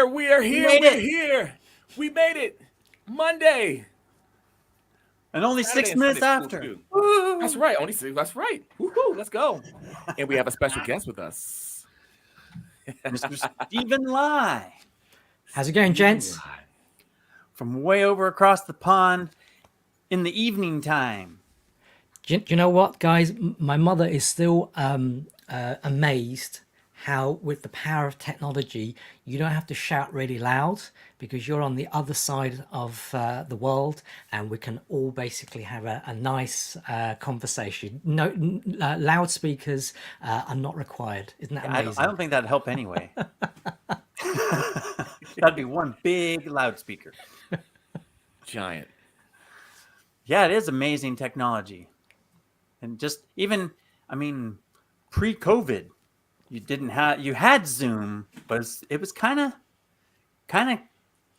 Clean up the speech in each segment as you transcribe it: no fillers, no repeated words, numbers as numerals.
We are We here. made We're it. here. We made it. Monday. And only Saturday 6 and minutes Sunday school after. too. That's Woo! right. Only six. That's right. Woohoo! Let's go. And we have a special guest with us. Mr. Steven Lai. How's it going, Steven gents? Lai. From way over across the pond in the evening time. Do you know what, guys? My mother is still amazed how, with the power of technology, you don't have to shout really loud because you're on the other side of the world, and we can all basically have a nice conversation. No, loudspeakers are not required. Isn't that I amazing? don't think that'd help anyway. That'd be one big loudspeaker. Giant. Yeah, it is amazing technology. And just even, I mean, pre-COVID, you had Zoom, but it was kind of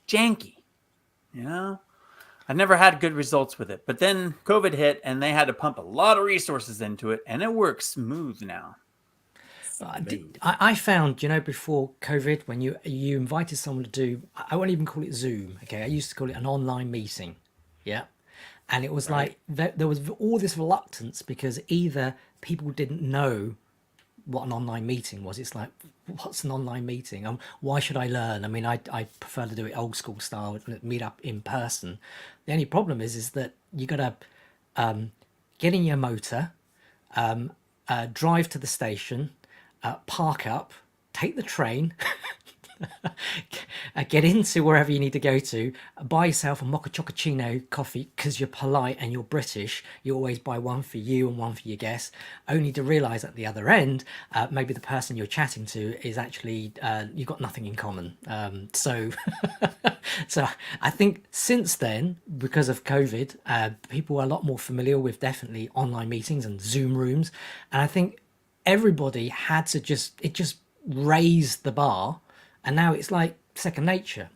janky, you know? I never had good results with it. But then COVID hit and they had to pump a lot of resources into it, and it works smooth now. I found, before COVID, when you invited someone to do, I won't even call it Zoom. Okay, I used to call it an online meeting. Yeah. And it was like there was all this reluctance because either people didn't know what an online meeting was. It's like, what's an online meeting? Why should I learn? I mean, I prefer to do it old school style, meet up in person. The only problem is that you got to get in your motor, drive to the station, park up, take the train, get into wherever you need to go to, buy yourself a mocha chocochino coffee because you're polite and you're British. You always buy one for you and one for your guests, only to realise at the other end, maybe the person you're chatting to is actually you've got nothing in common. So I think since then, because of COVID, people are a lot more familiar with definitely online meetings and Zoom rooms, and I think everybody had to just raise the bar, and now it's like second nature.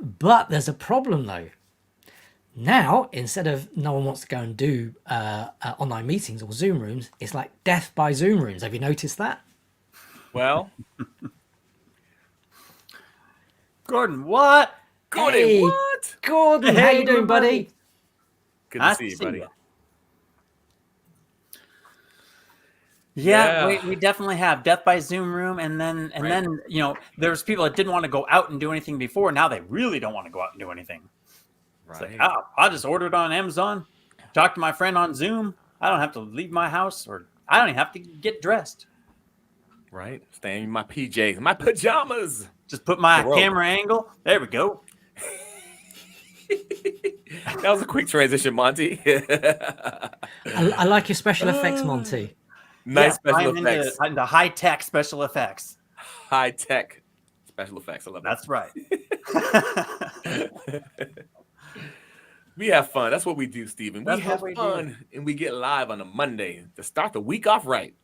But there's a problem though. Now, instead of no one wants to go and do online meetings or Zoom rooms, it's like death by Zoom rooms. Have you noticed that? Well, Gordon, what? Gordon, Hey, what? Gordon, how Hey, you doing, buddy? Good to Nice see to you, see buddy. ya. Yeah, Yeah. we definitely have death by Zoom room, and then there's people that didn't want to go out and do anything before. Now they really don't want to go out and do anything. It's like, Right. I'll just order it on Amazon, talk to my friend on Zoom. I don't have to leave my house, or I don't even have to get dressed. Right. Staying in my PJs, my pajamas. Just put my Bro. camera angle. There we go. That was a quick transition, Monty. I like your special effects, Monty. Nice special I'm effects. into high-tech special effects. High tech special effects. I love That's right. that. We have fun. That's what we do, Steven. We That's have what we fun, and we get live on a Monday to start the week off right.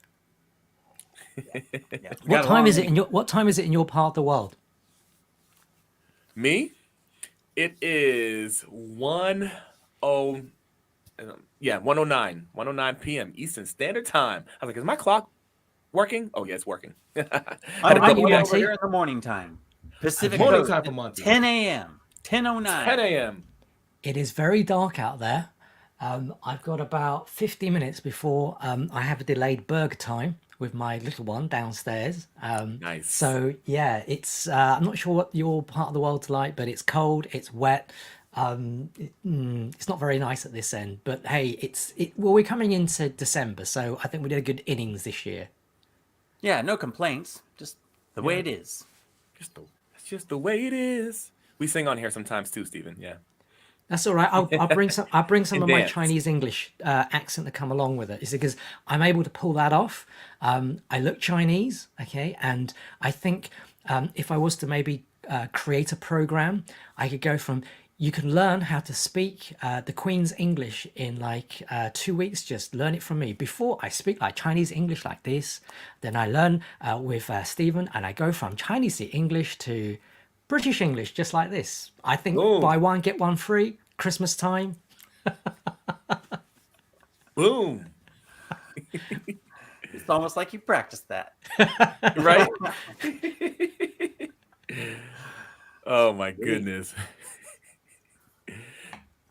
Yeah, What time is it in your part of the world? Me? It is 1:09 p.m. Eastern Standard Time. I was like, is my clock working? Oh, yeah, it's working. I'm double way check. over here in the morning time. Pacific Morning Coast, time for Monty. 10 a.m. 10:09. 10 a.m. It is very dark out there. I've got about 50 minutes before I have a delayed burger time with my little one downstairs. Nice. So yeah, it's I'm not sure what your part of the world's like, but it's cold, it's wet. It's not very nice at this end, but hey, well, we're coming into December, so I think we did a good innings this year. Yeah, no complaints. Just the way it is. It's just the way it is. We sing on here sometimes too, Steven. Yeah. That's all right. I'll bring some And of my dance. Chinese English accent to come along with it. Is because I'm able to pull that off. I look Chinese, okay, and I think if I was to maybe create a program, I could go from you can learn how to speak the Queen's English in like 2 weeks. Just learn it from me. Before I speak like Chinese English like this, then I learn with Stephen, and I go from Chinese English to British English just like this. I think Boom. buy one get one free. Christmas time. Boom. It's almost like you practiced that. Right? Oh my goodness.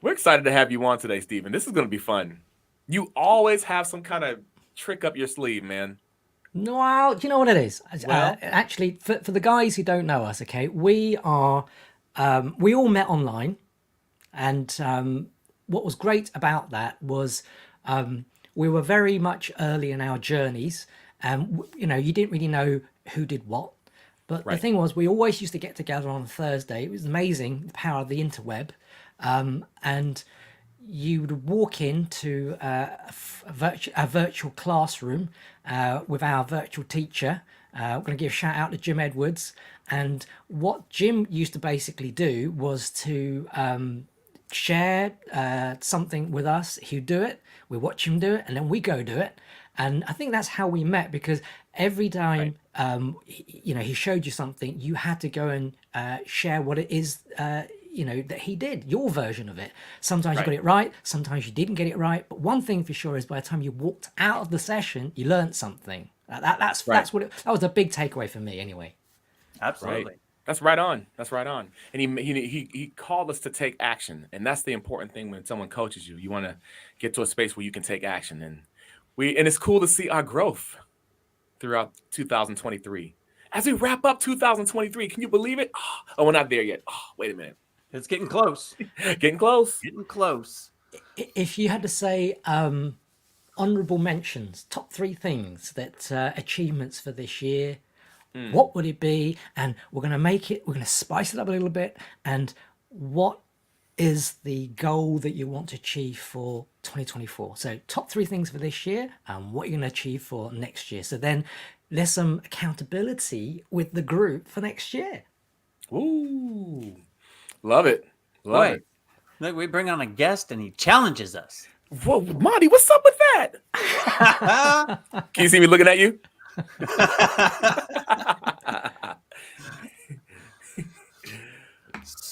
We're excited to have you on today, Steven. This is going to be fun. You always have some kind of trick up your sleeve, man. Well, do you know what it is? Well, Actually, for the guys who don't know us, okay, we are we all met online, and what was great about that was we were very much early in our journeys, and you know, you didn't really know who did what. But the right. thing was, we always used to get together on a Thursday. It was amazing, the power of the interweb, and you would walk into a virtual classroom with our virtual teacher. I'm going to give a shout out to Jim Edwards. And what Jim used to basically do was to share something with us. He'd do it, we watch him do it, and then we go do it. And I think that's how we met, because every time you know, he showed you something, you had to go and share what it is you know, that he did, your version of it. Sometimes you got it right, sometimes you didn't get it right, but one thing for sure is by the time you walked out of the session, you learned something. That's what that was a big takeaway for me anyway. Absolutely. Right. That's right on. That's right on. And he called us to take action, and that's the important thing when someone coaches you. You want to get to a space where you can take action, and it's cool to see our growth throughout 2023. As we wrap up 2023, can you believe it? Oh, we're not there yet. Oh, wait a minute. It's getting close. Getting close. Getting close. If you had to say honorable mentions, top 3 things that achievements for this year, what would it be? And we're going to spice it up a little bit. And what is the goal that you want to achieve for 2024? So top 3 things for this year and what you're going to achieve for next year. So then there's some accountability with the group for next year. Ooh, love it. Love Wait, it. look, we bring on a guest and he challenges us. Whoa, Monty, what's up with that? Can you see me looking at you?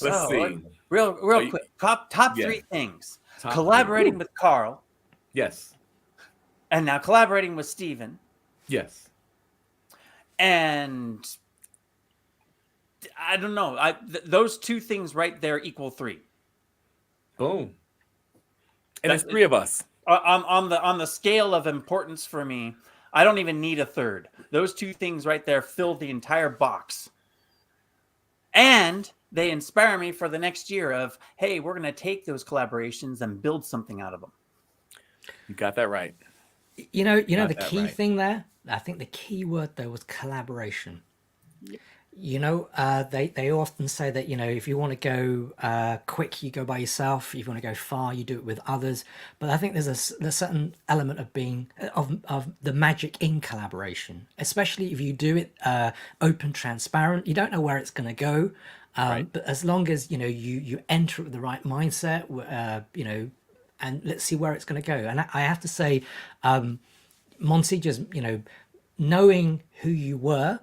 Let's see. Real quick. Top 3 things. Top Collaborating 3. with Carl, Yes. and now collaborating with Steven. Yes. And I don't know. Those 2 things right there equal 3. Boom. And there's 3 of us. On the scale of importance for me, I don't even need a third. Those 2 things right there fill the entire box. And they inspire me for the next year of, hey, we're going to take those collaborations and build something out of them. You got that right. You know the that key right. thing there, I think the key word there was collaboration. You know, they often say that, you know, if you want to go quick, you go by yourself. If you want to go far, you do it with others. But I think there's a certain element of being of the magic in collaboration, especially if you do it open, transparent. You don't know where it's going to go, but as long as you know you enter it with the right mindset, you know, and let's see where it's going to go. And I have to say, Monty, just, you know, knowing who you were.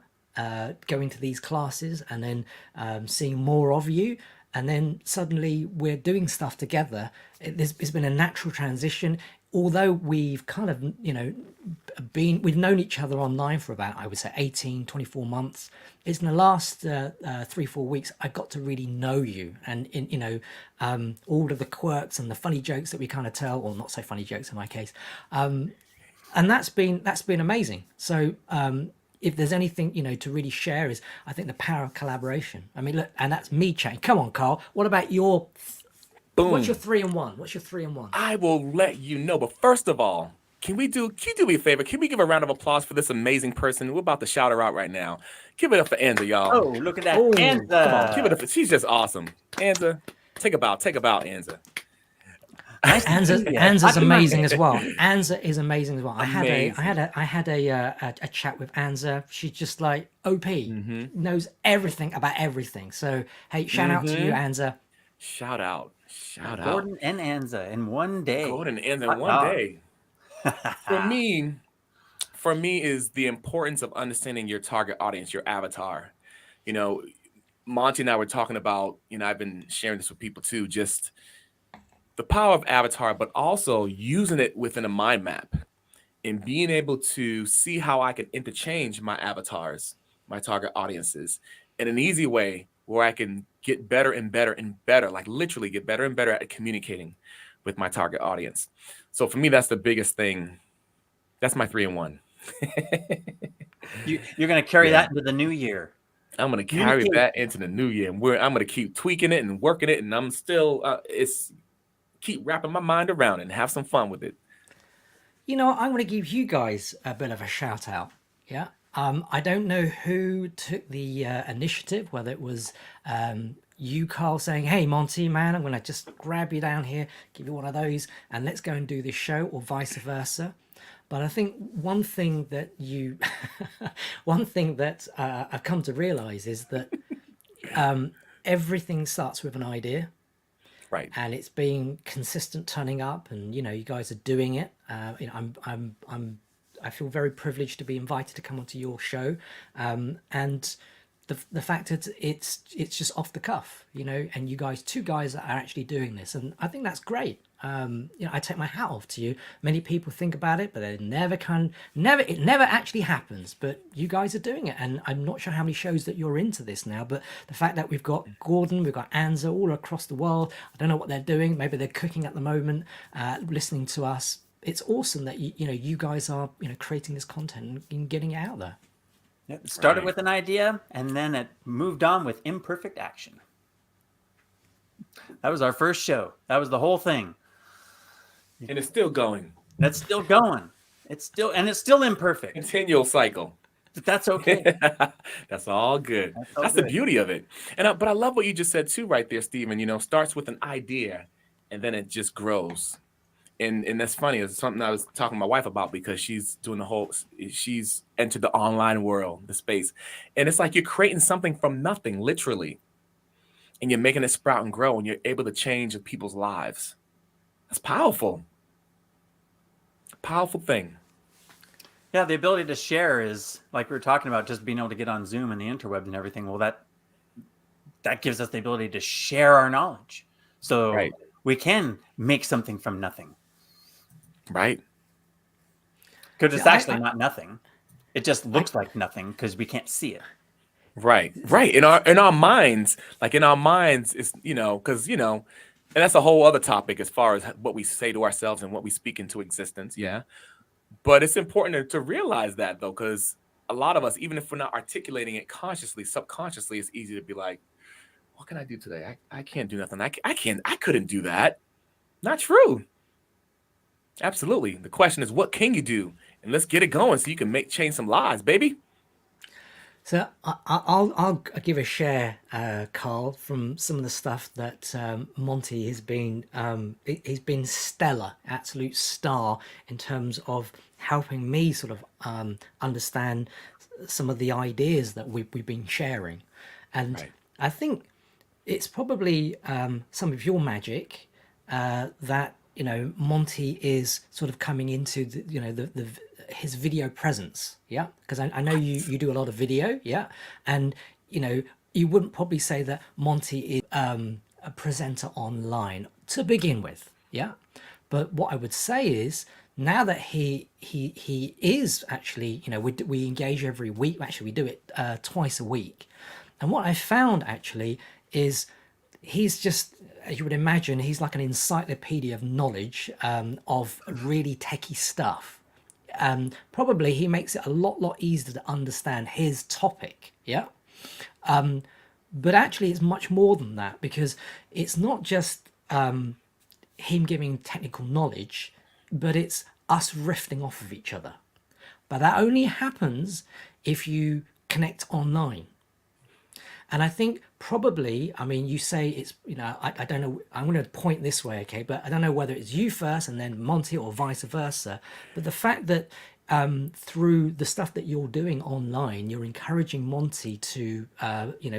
Going to these classes and then seeing more of you, and then suddenly we're doing stuff together. It's been a natural transition, although we've kind of, you know, we've known each other online for about, I would say, 18, 24 months. It's in the last 3-4 weeks I got to really know you, and you know, all of the quirks and the funny jokes that we kind of tell, or not so funny jokes in my case, and that's been amazing. So if there's anything, you know, to really share, is I think the power of collaboration. I mean, look, and that's me chatting. Come on, Carl. What about your? Boom. What's your 3 and 1? What's your 3 and 1? I will let you know. But first of all, can you do me a favor? Can we give a round of applause for this amazing person? We're about to shout her out right now. Give it up for Anza, y'all. Oh, look at that. Oh, Anza. Come on, give it up. She's just awesome. Anza, take a bow, Anza. Anza's amazing as well. Anza is amazing as well. I had Amazing. a chat with Anza. She's just like OP, knows everything about everything. So hey, shout out to you, Anza. Shout out. Gordon and Anza in one day. Gordon and Anza in one day. For me is the importance of understanding your target audience, your avatar. You know, Monty and I were talking about, you know, I've been sharing this with people too, just the power of avatar, but also using it within a mind map and being able to see how I can interchange my avatars, my target audiences in an easy way where I can get better and better and better, like literally get better and better at communicating with my target audience. So for me, that's the biggest thing. That's my 3-in-1. You're going to carry Yeah. that into the new year. I'm gonna carry Communicate. that into the new year, and I'm gonna keep tweaking it and working it, and I'm still it's keep wrapping my mind around it and have some fun with it. You know, I'm going to give you guys a bit of a shout out. Yeah. I don't know who took the initiative, whether it was you, Carl, saying, "Hey, Monty, man, I'm going to just grab you down here, give you one of those, and let's go and do this show," or vice versa. But I think one thing that one thing that I've come to realize is that everything starts with an idea, Right. and it's being consistent, turning up, and you guys are doing it. I feel very privileged to be invited to come onto your show, and the fact that it's just off the cuff, and you guys, two guys, are actually doing this, and I think that's great. I take my hat off to you. Many people think about it, but it never actually happens. But you guys are doing it, and I'm not sure how many shows that you're into this now. But the fact that we've got Gordon, we've got Anza all across the world. I don't know what they're doing. Maybe they're cooking at the moment, listening to us. It's awesome that you guys are creating this content and getting it out there. It started Right. with an idea, and then it moved on with imperfect action. That was our first show. That was the whole thing. And it's still going. That's still going. It's still imperfect. Continual cycle. But that's okay. That's all good. all That's the good. beauty of it. And but I love what you just said too, right there, Stephen. Starts with an idea, and then it just grows. And that's funny. It's something I was talking to my wife about, because she's she's entered the online world, the space, and it's like you're creating something from nothing, literally, and you're making it sprout and grow, and you're able to change people's lives. That's powerful. Powerful thing. Yeah, the ability to share is, like we were talking about, just being able to get on Zoom and the interwebs and everything. Well, that gives us the ability to share our knowledge. So Right. we can make something from nothing. Right. Because it's Yeah, actually not nothing. It just looks like nothing because we can't see it. Right. In our minds, it's because and that's a whole other topic as far as what we say to ourselves and what we speak into existence. Yeah. But it's important to realize that, though, because a lot of us, even if we're not articulating it consciously, subconsciously, it's easy to be like, what can I do today? I can't do nothing. I couldn't do that. Not true. Absolutely. The question is, what can you do? And let's get it going so you can change some lives, baby. So I'll give a share, Carl, from some of the stuff that Monty has been. He's been stellar, absolute star in terms of helping me sort of understand some of the ideas that we've been sharing, and Right. I think it's probably some of your magic that Monty is sort of coming into his video presence, yeah, because I know you do a lot of video, yeah, and you wouldn't probably say that Monty is a presenter online to begin with, yeah, but what I would say is, now that he is actually, we engage every week. Actually, we do it twice a week, and what I found actually is he's just, as you would imagine, he's like an encyclopedia of knowledge of really techie stuff. Probably he makes it a lot easier to understand his topic, yeah. But actually, it's much more than that, because it's not just him giving technical knowledge, but it's us riffing off of each other. But that only happens if you connect online. And I think probably, I mean, you say it's, I don't know, I'm going to point this way, okay, but I don't know whether it's you first and then Monty or vice versa. But the fact that through the stuff that you're doing online, you're encouraging Monty to,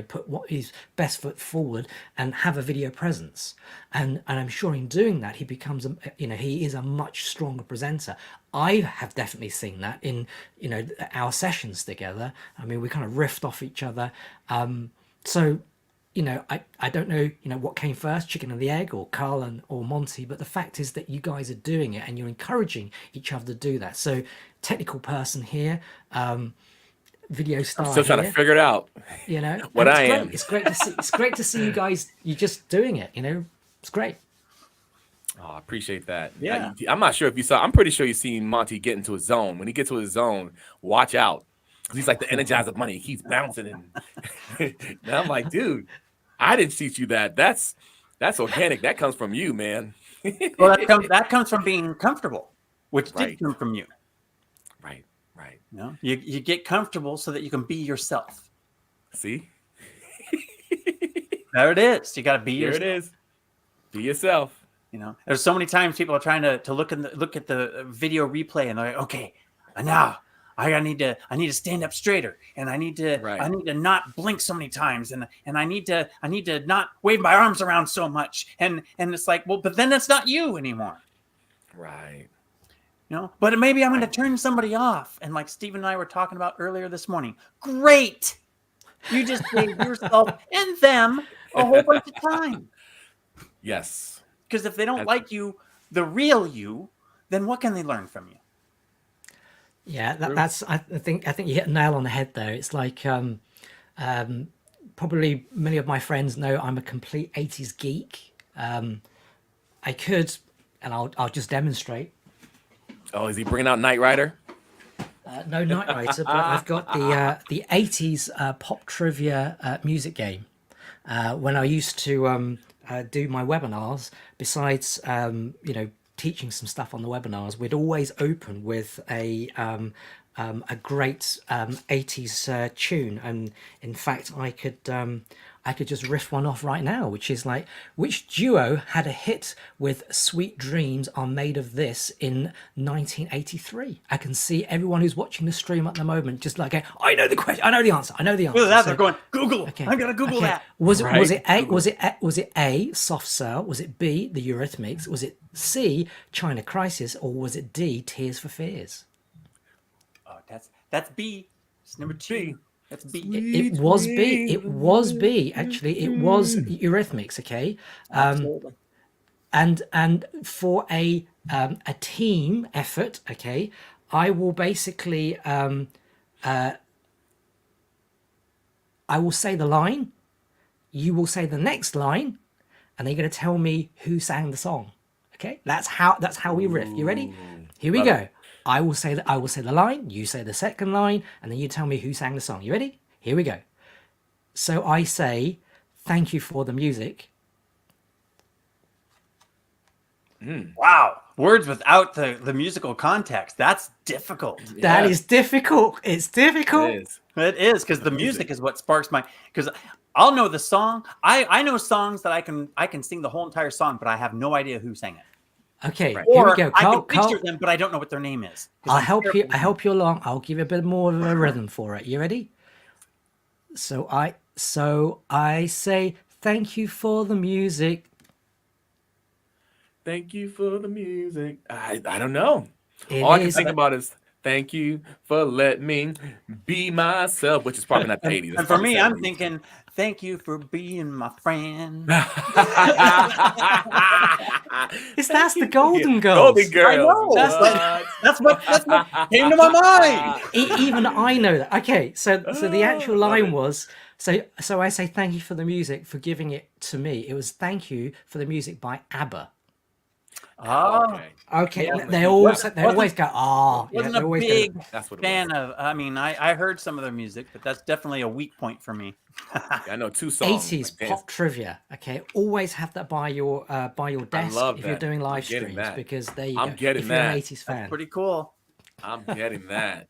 put what his best foot forward and have a video presence. And I'm sure in doing that, he becomes, he is a much stronger presenter. I have definitely seen that in, our sessions together. I mean, we kind of riffed off each other. So, I don't know, what came first, chicken and the egg, or Carl or Monty, but the fact is that you guys are doing it and you're encouraging each other to do that. So, technical person here, video star I'm still trying to here. figure it out. You know, What and I it's great. am. It's great to see. It's great to see you guys. You're just doing it. You know, it's great. Oh, I appreciate that. Yeah. I'm not sure if you saw. I'm pretty sure you've seen Monty get into his zone. When he gets to his zone, watch out, 'cause he's like the Energizer Bunny. He keeps bouncing, and now I'm like, dude, I didn't teach you that. That's organic. That comes from you, man. Well, that comes from being comfortable, which Right. did come from you. Right. You know, you get comfortable so that you can be yourself. See, There it is. You got to be here yourself. it is. Be yourself. You know, there's so many times people are trying to look at the video replay and they're like, okay, now I need to stand up straighter, and I need to not blink so many times, and I need to not wave my arms around so much, and it's like, well, but then that's not you anymore. Right. You know, but maybe I'm going to turn somebody off, and like Steven and I were talking about earlier this morning. Great, you just gave yourself and them a whole bunch of time. Yes. Because if they don't like you, the real you, then what can they learn from you? Yeah, that's. I think you hit a nail on the head there. It's like probably many of my friends know I'm a complete 80s geek. I could, and I'll just demonstrate. Oh, is he bringing out Knight Rider? No Knight Rider, but I've got the 80s pop trivia music game. When I used to do my webinars, besides teaching some stuff on the webinars, we'd always open with a great 80s tune, and in fact I could just riff one off right now, which is like, which duo had a hit with Sweet Dreams Are Made of This in 1983? I can see everyone who's watching the stream at the moment just like, I know the question, I know the answer. Look at that, they're going, Google. Okay. I'm gonna Google that. Was it A, Soft Cell? Was it B, the Eurythmics? Was it C, China Crisis? Or was it D, Tears for Fears? Oh, that's B. It's number 2. That's B. It was B. It was B. Actually, it was Eurythmics. Okay. Absolutely. And for a team effort, okay, I will basically I will say the line, you will say the next line, and then you're going to tell me who sang the song. Okay, that's how we riff. You ready? Here we go. I will say the line, you say the second line, and then you tell me who sang the song. You ready? Here we go. So I say, thank you for the music. Wow. Words without the musical context. That's difficult. That is difficult. It's difficult. It is, because the music is what sparks my, because I'll know the song. I know songs that I can sing the whole entire song, but I have no idea who sang it. Okay, Or here we go. I Carl, can picture them, but I don't know what their name is. I'll help you along. I'll give you a bit more of a rhythm for it. You ready? So I say, thank you for the music. Thank you for the music. I don't know. It All I can is- think about is thank you for letting me be myself, which is probably not the 80s. And for me, I'm thinking, thank you for being my friend. That's the Golden Girls. Golden Girls. I know. That's what came to my mind. Even I know that. Okay, so the actual line was, so I say thank you for the music for giving it to me. It was thank you for the music by ABBA. Oh, Okay, Yeah. they always go, oh, yeah, wasn't they a always big go, That's what it fan of. I mean, I heard some of their music, but that's definitely a weak point for me. I know 2 songs. 80s like pop trivia. Okay, always have that by your desk love if you're that. doing I'm live getting streams, that. because there you I'm go. getting if you're an that. 80s fan. Pretty cool. I'm getting that.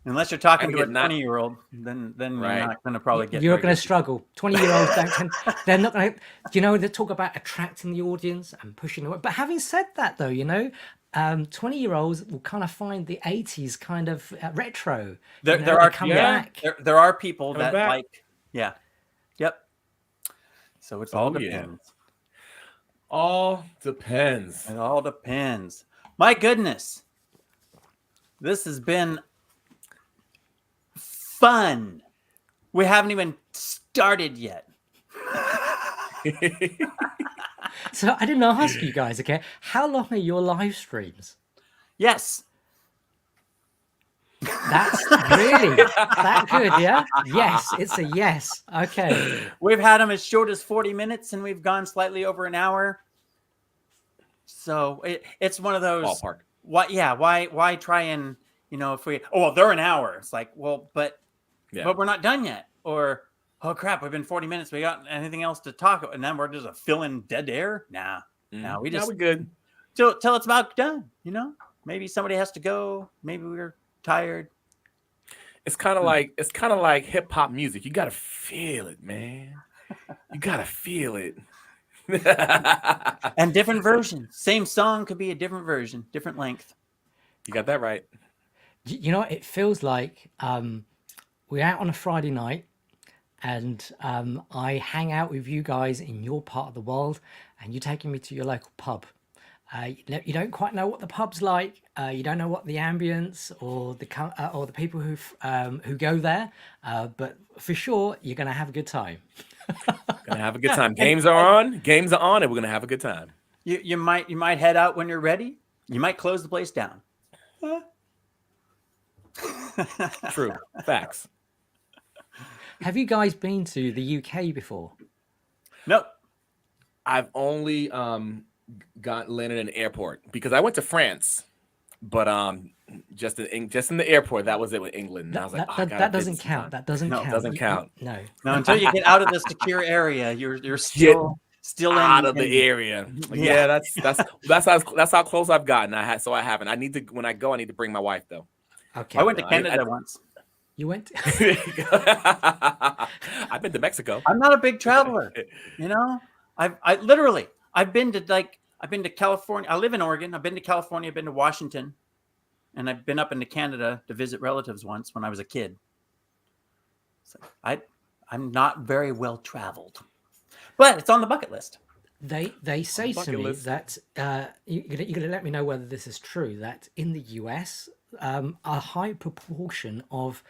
Unless you're talking I to a get not- 20-year-old, then Right. you're not going to probably get. You're very going to good. struggle. 20-year-olds don't. They're not going to. They talk about attracting the audience and pushing away. But having said that, though, 20-year-olds will kind of find the 80s kind of retro. There They are come yeah. back. there are people Coming that back. like, yeah, yep. So it's all Oh, yeah. depends. All depends. It all depends. My goodness, this has been fun. We haven't even started yet. So I didn't ask you guys, okay? How long are your live streams? Yes. That's really that good, yeah? Yes, it's a yes. Okay. We've had them as short as 40 minutes, and we've gone slightly over an hour. So it's one of those Ballpark. why try and if we they're an hour. It's like, well, but we're not done yet. Or oh crap, we've been 40 minutes. We got anything else to talk about? And then we're just filling dead air. Nah. No, we're good. Till it's about done, Maybe somebody has to go. Maybe we're tired. It's kind of like hip hop music. You gotta feel it, man. You gotta feel it. And different versions. Same song could be a different version, different length. You got that right. You know what it feels like? We're out on a Friday night, and I hang out with you guys in your part of the world, and you're taking me to your local pub. You don't quite know what the pub's like. You don't know what the ambience or the people who go there. But for sure, you're gonna have a good time. Gonna have a good time. Games are on, and we're gonna have a good time. You might head out when you're ready. You might close the place down. True. Facts. Have you guys been to the UK before? Nope. I've only got landed in an airport because I went to France, but just in the airport. That was it with England. And I was like, that doesn't count. That doesn't count. Doesn't count. No. No, until you get out of the secure area, you're still out of the area. Yeah, that's how close I've gotten. I haven't. I need to when I go. I need to bring my wife though. Okay. I went to Canada once. You went? I've been to Mexico. I'm not a big traveler. I've been to California. I live in Oregon. I've been to California. I've been to Washington, and I've been up into Canada to visit relatives once when I was a kid. So I'm not very well traveled, but it's on the bucket list. They say to me that you're gonna let me know whether this is true. That in the US, a high proportion of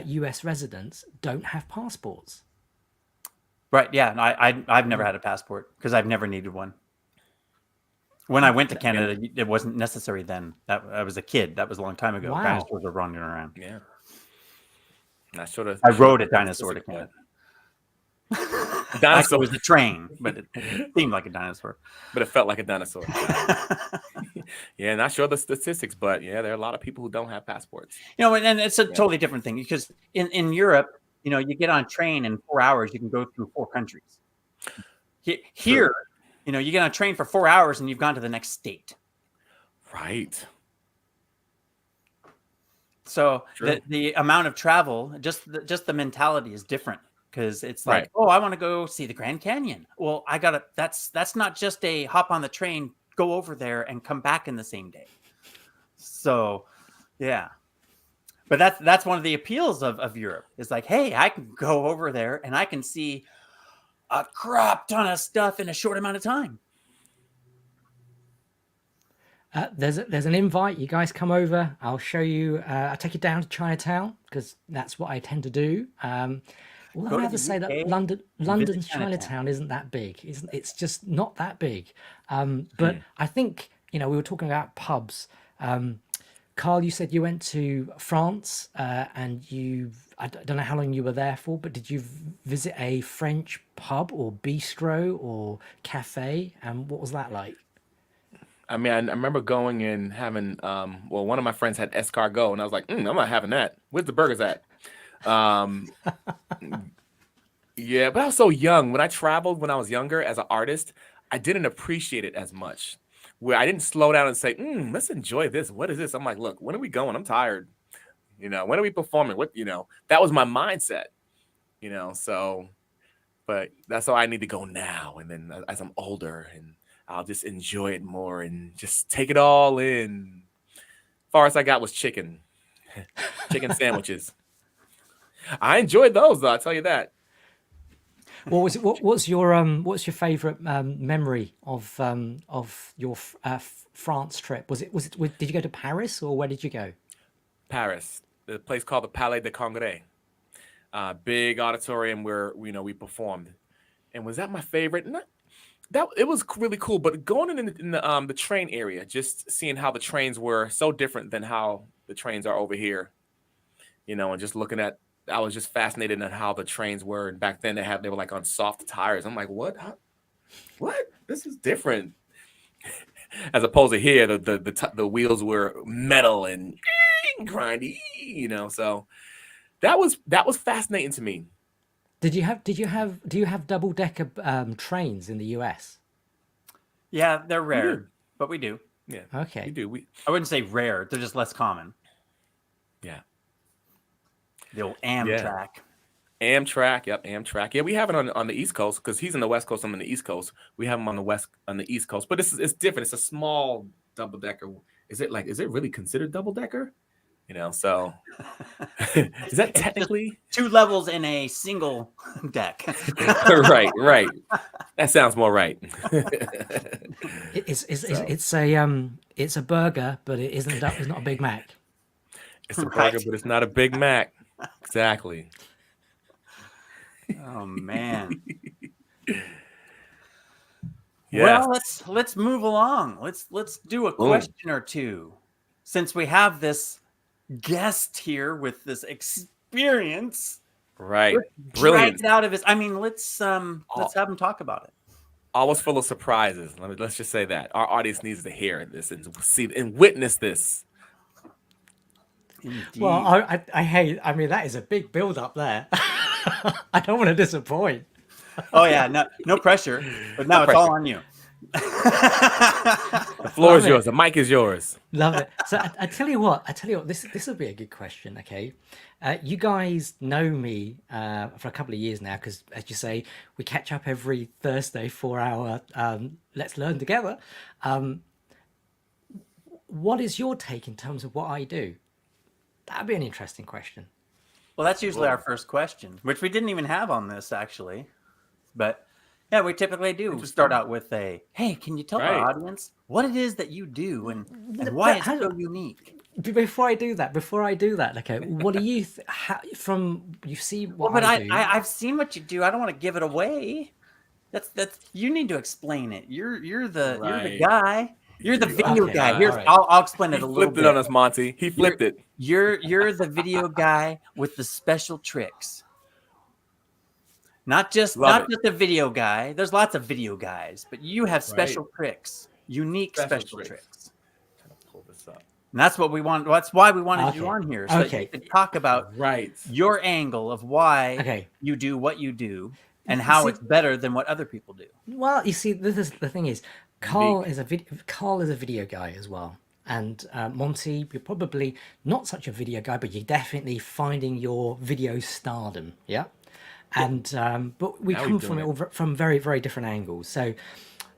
US residents don't have passports. Right. Yeah. And I've never had a passport because I've never needed one. When I went to Canada, it wasn't necessary then. I was a kid. That was a long time ago. Wow. Dinosaurs were running around. Yeah. I rode a dinosaur to Canada. Dinosaur was a train, but it seemed like a dinosaur. But it felt like a dinosaur. Yeah, not sure the statistics, but yeah, there are a lot of people who don't have passports. And it's a totally different thing because in Europe, you get on a train in 4 hours, you can go through 4 countries. Here, you get on a train for 4 hours and you've gone to the next state. Right. So the amount of travel, just the mentality is different because it's like, oh, I want to go see the Grand Canyon. Well, that's not just a hop on the train, go over there and come back in the same day. So, yeah. But that's one of the appeals of Europe. It's like, hey, I can go over there and I can see a crap ton of stuff in a short amount of time. There's an invite. You guys come over. I'll show you. I'll take you down to Chinatown because that's what I tend to do. Although I have to say that London's Chinatown isn't that big. It's just not that big. But I think we were talking about pubs. Carl, you said you went to France and I don't know how long you were there for, but did you visit a French pub or bistro or cafe? And what was that like? I mean, I remember going and having, one of my friends had escargot, and I was like, I'm not having that. Where's the burgers at? Yeah, but I was so young. When I traveled when I was younger as an artist, I didn't appreciate it as much. Where I didn't slow down and say, let's enjoy this. What is this? I'm like, look, when are we going? I'm tired. When are we performing? That was my mindset, so, but that's how I need to go now. And then as I'm older, and I'll just enjoy it more and just take it all in. Far as I got was chicken sandwiches. I enjoyed those though. I'll tell you that. What's your favorite memory of your France trip? Did you go to Paris or where did you go? Paris, the place called the Palais des Congrès, big auditorium where we performed. And was that my favorite? It was really cool. But going in the train area, just seeing how the trains were so different than how the trains are over here and just looking at, I was just fascinated at how the trains were. And back then they were like on soft tires. I'm like, what? What? This is different. As opposed to here, the wheels were metal and grindy, So that was fascinating to me. Do you have double decker trains in the US? Yeah, they're We rare, do. but we do. Yeah, Okay. we do. I wouldn't say rare; they're just less common. Yeah. The old Yeah. Amtrak. Amtrak, yep, Amtrak. Yeah, we have it on the East Coast because he's on the West Coast. I'm on the East Coast. We have him on the East Coast, but it's different. It's a small double decker. Is it really considered double decker? So is that It's just technically 2 levels in a single deck. right? That sounds more right. It's a burger, but it's not a Big Mac. It's a Right. burger, but it's not a Big Mac. Exactly. Oh man. Yes. Well, let's move along. Let's do a Boom. question or two, since we have this guest here with this experience. Right. Let's drag Brilliant. it out of his. I mean, let's have him talk about it. Always full of surprises. Let's just say that our audience needs to hear this and see and witness this. Indeed. Well, I mean, that is a big build up there. I don't want to disappoint. Oh yeah, no pressure, but now it's all on you. The floor is yours. The mic is yours. Love it. So I tell you what. This will be a good question. Okay, you guys know me for a couple of years now because, as you say, we catch up every Thursday for our Let's Learn Together. What is your take in terms of what I do? That'd be an interesting question. Well, that's usually our first question, which we didn't even have on this actually, but yeah, we typically do start out with a, "Hey, can you tell Right. our audience what it is that you do and why it's so unique?" Before I do that, okay, what do you you see what Well, but I do? I've seen what you do. I don't want to give it away. That's you need to explain it. You're the Right. guy. You're the video Okay, guy. Here's all right. I'll explain He it a little flipped it bit. on us, Monty. He flipped it. You're the video guy with the special tricks. Not just Love it. a video guy. There's lots of video guys, but you have special tricks, unique special tricks. Trying to pull this up. And that's what we want. That's why we wanted you Okay. on here, so that Okay. you could talk about Right. your angle of why Okay. you do what you do and how See- it's better than what other people do. Well, you see, the thing is, Carl is a video guy as well, and Monty, you're probably not such a video guy, but you're definitely finding your video stardom, yeah. And but we Now come he's from doing it all from very, very different angles. So,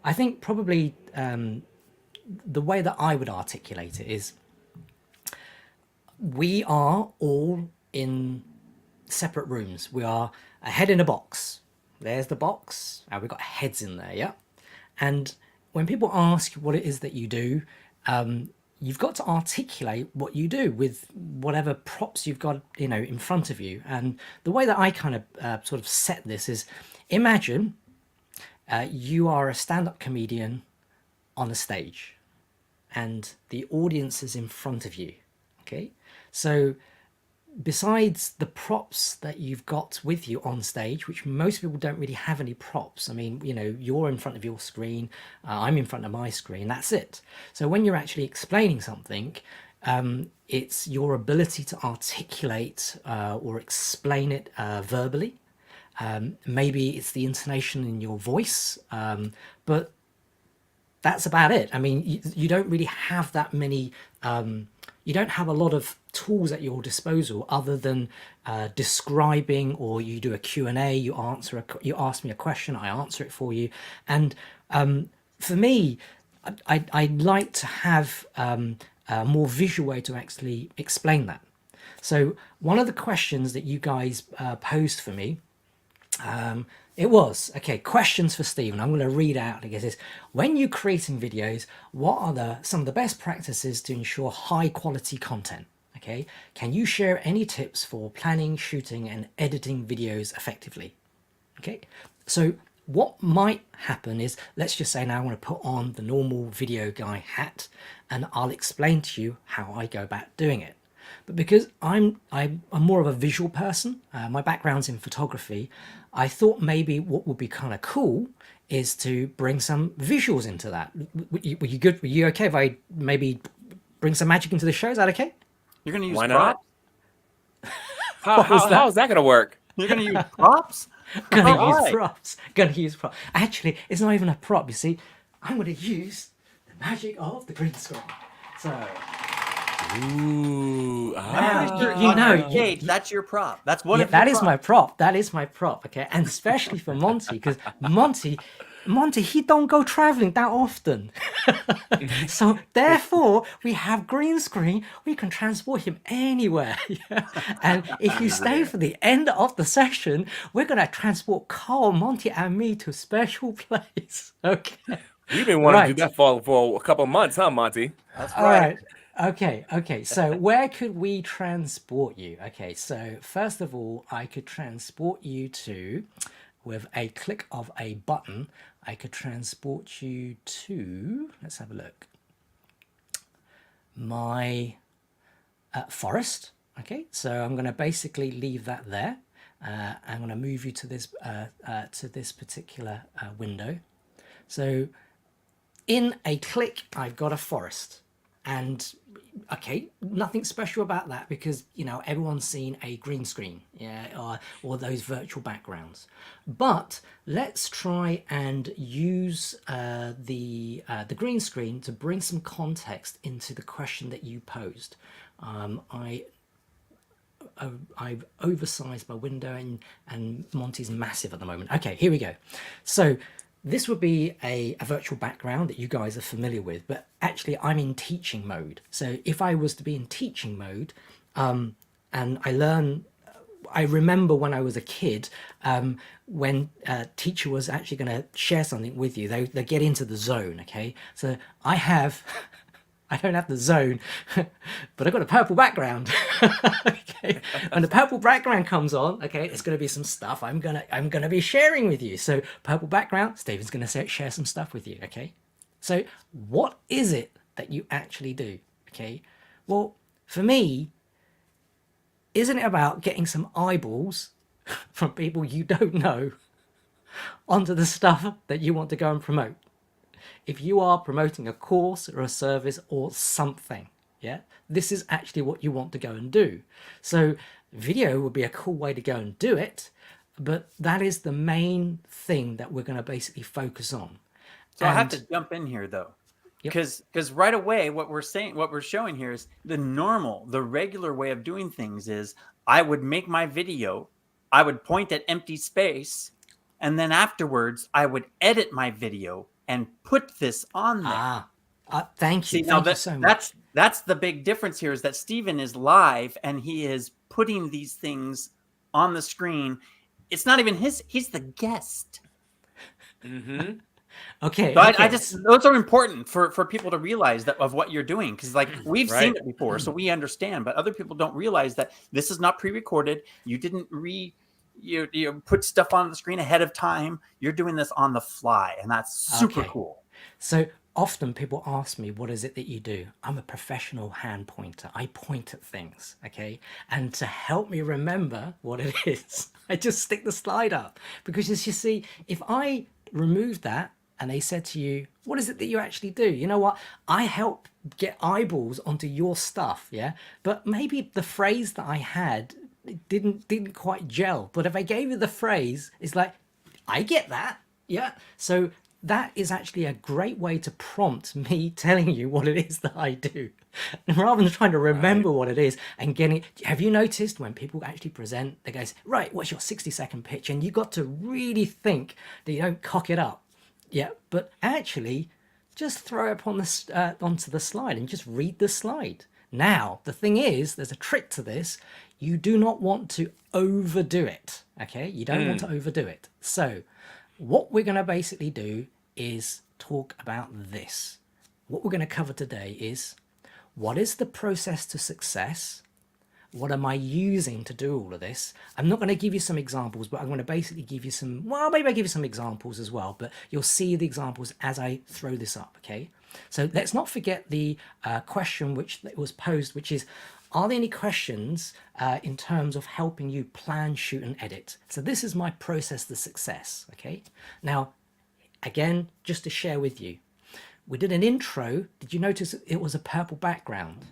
I think probably the way that I would articulate it is, we are all in separate rooms. We are a head in a box. There's the box, and we've got heads in there, yeah. And when people ask what it is that you do, you've got to articulate what you do with whatever props you've got, in front of you. And the way that I kind of sort of set this is, imagine you are a stand-up comedian on a stage, and the audience is in front of you. Okay, so besides the props that you've got with you on stage, which most people don't really have any props. I mean, you're in front of your screen, I'm in front of my screen, that's it. So when you're actually explaining something, it's your ability to articulate or explain it verbally. Maybe it's the intonation in your voice, but that's about it. I mean, you don't really have that many, you don't have a lot of tools at your disposal other than describing, or you do a Q&A, you ask me a question, I answer it for you. And for me, I like to have a more visual way to actually explain that. So one of the questions that you guys posed for me, it was, okay, questions for Steven. I'm going to read out, I guess, is, when you're creating videos, what are some of the best practices to ensure high quality content? Okay, can you share any tips for planning, shooting, and editing videos effectively? Okay, so what might happen is, let's just say now I want to put on the normal video guy hat, and I'll explain to you how I go about doing it. But because I'm more of a visual person, my background's in photography, I thought maybe what would be kind of cool is to bring some visuals into that. Were you good? Were you okay if I maybe bring some magic into the show? Is that okay? You're going to use Why not? props? How is that going to work? You're going to use props? Gonna All use right. props. Gonna use props. Actually, it's not even a prop. You see, I'm gonna use the magic of the green screen. So Ooh. I'm pretty sure you on know, your you- page, that's your prop. That's one yeah, of your that is my props. prop. That is my prop. Okay, and especially for Monty, because Monty, he don't go traveling that often. So therefore, we have green screen. We can transport him anywhere. Yeah? And if you stay for the end of the session, we're gonna transport Carl, Monty, and me to a special place. Okay. You've been wanting to Right. do that for a couple of months, huh, Monty? That's All right. right. Okay. So where could we transport you? Okay. So first of all, I could transport you to, with a click of a button, I could transport you to, let's have a look, my forest. Okay. So I'm going to basically leave that there. I'm going to move you to this particular window. So in a click, I've got a forest. And okay, nothing special about that because everyone's seen a green screen, yeah, or those virtual backgrounds. But let's try and use the green screen to bring some context into the question that you posed. I've oversized my window and Monty's massive at the moment. Okay, here we go. So this would be a virtual background that you guys are familiar with, but actually I'm in teaching mode. So if I was to be in teaching mode, and I remember when I was a kid, when a teacher was actually going to share something with you, they get into the zone, okay? So I don't have the zone, but I've got a purple background. Okay, when the purple background comes on, okay, it's going to be some stuff I'm gonna be sharing with you. So purple background, Steven's going to share some stuff with you. Okay, so what is it that you actually do? Okay, well, for me, isn't it about getting some eyeballs from people you don't know onto the stuff that you want to go and promote? If you are promoting a course or a service or something, yeah, this is actually what you want to go and do. So video would be a cool way to go and do it, but that is the main thing that we're going to basically focus on. So I have to jump in here though, because right away what we're showing here is the regular way of doing things is I would make my video, I would point at empty space, and then afterwards I would edit my video and put this on there. Thank you. See, now Thank you so much. that's the big difference here is that Steven is live and he is putting these things on the screen. It's not even he's the guest. Mm-hmm. Okay. So Okay. I just those are important for people to realize that of what you're doing because like we've Right. seen it before, so we understand, but other people don't realize that this is not pre-recorded. You didn't you put stuff on the screen ahead of time. You're doing this on the fly, and that's super Okay. cool. So often people ask me, what is it that you do? I'm a professional hand pointer. I point at things, okay? And to help me remember what it is, I just stick the slide up. Because as you see, if I remove that and they said to you, what is it that you actually do? You know what? I help get eyeballs onto your stuff, yeah? But maybe the phrase that I had didn't quite gel. But if I gave you the phrase, it's like, I get that, yeah? So that is actually a great way to prompt me telling you what it is that I do. And rather than trying to remember what it is and getting it, have you noticed when people actually present, they go, right, what's your 60-second pitch? And you got to really think that you don't cock it up. Yeah, but actually just throw it on onto the slide and just read the slide. Now, the thing is, there's a trick to this. You do not want to overdo it, okay? You don't want to overdo it. So what we're going to basically do is talk about this. What we're going to cover today is, what is the process to success? What am I using to do all of this? I'm not going to give you some examples, but I'm going to basically give you some, well, maybe I'll give you some examples as well, but you'll see the examples as I throw this up, okay? So let's not forget the question which was posed, which is, are there any questions in terms of helping you plan, shoot, and edit? So this is my process to success, okay? Now, again, just to share with you, we did an intro. Did you notice it was a purple background?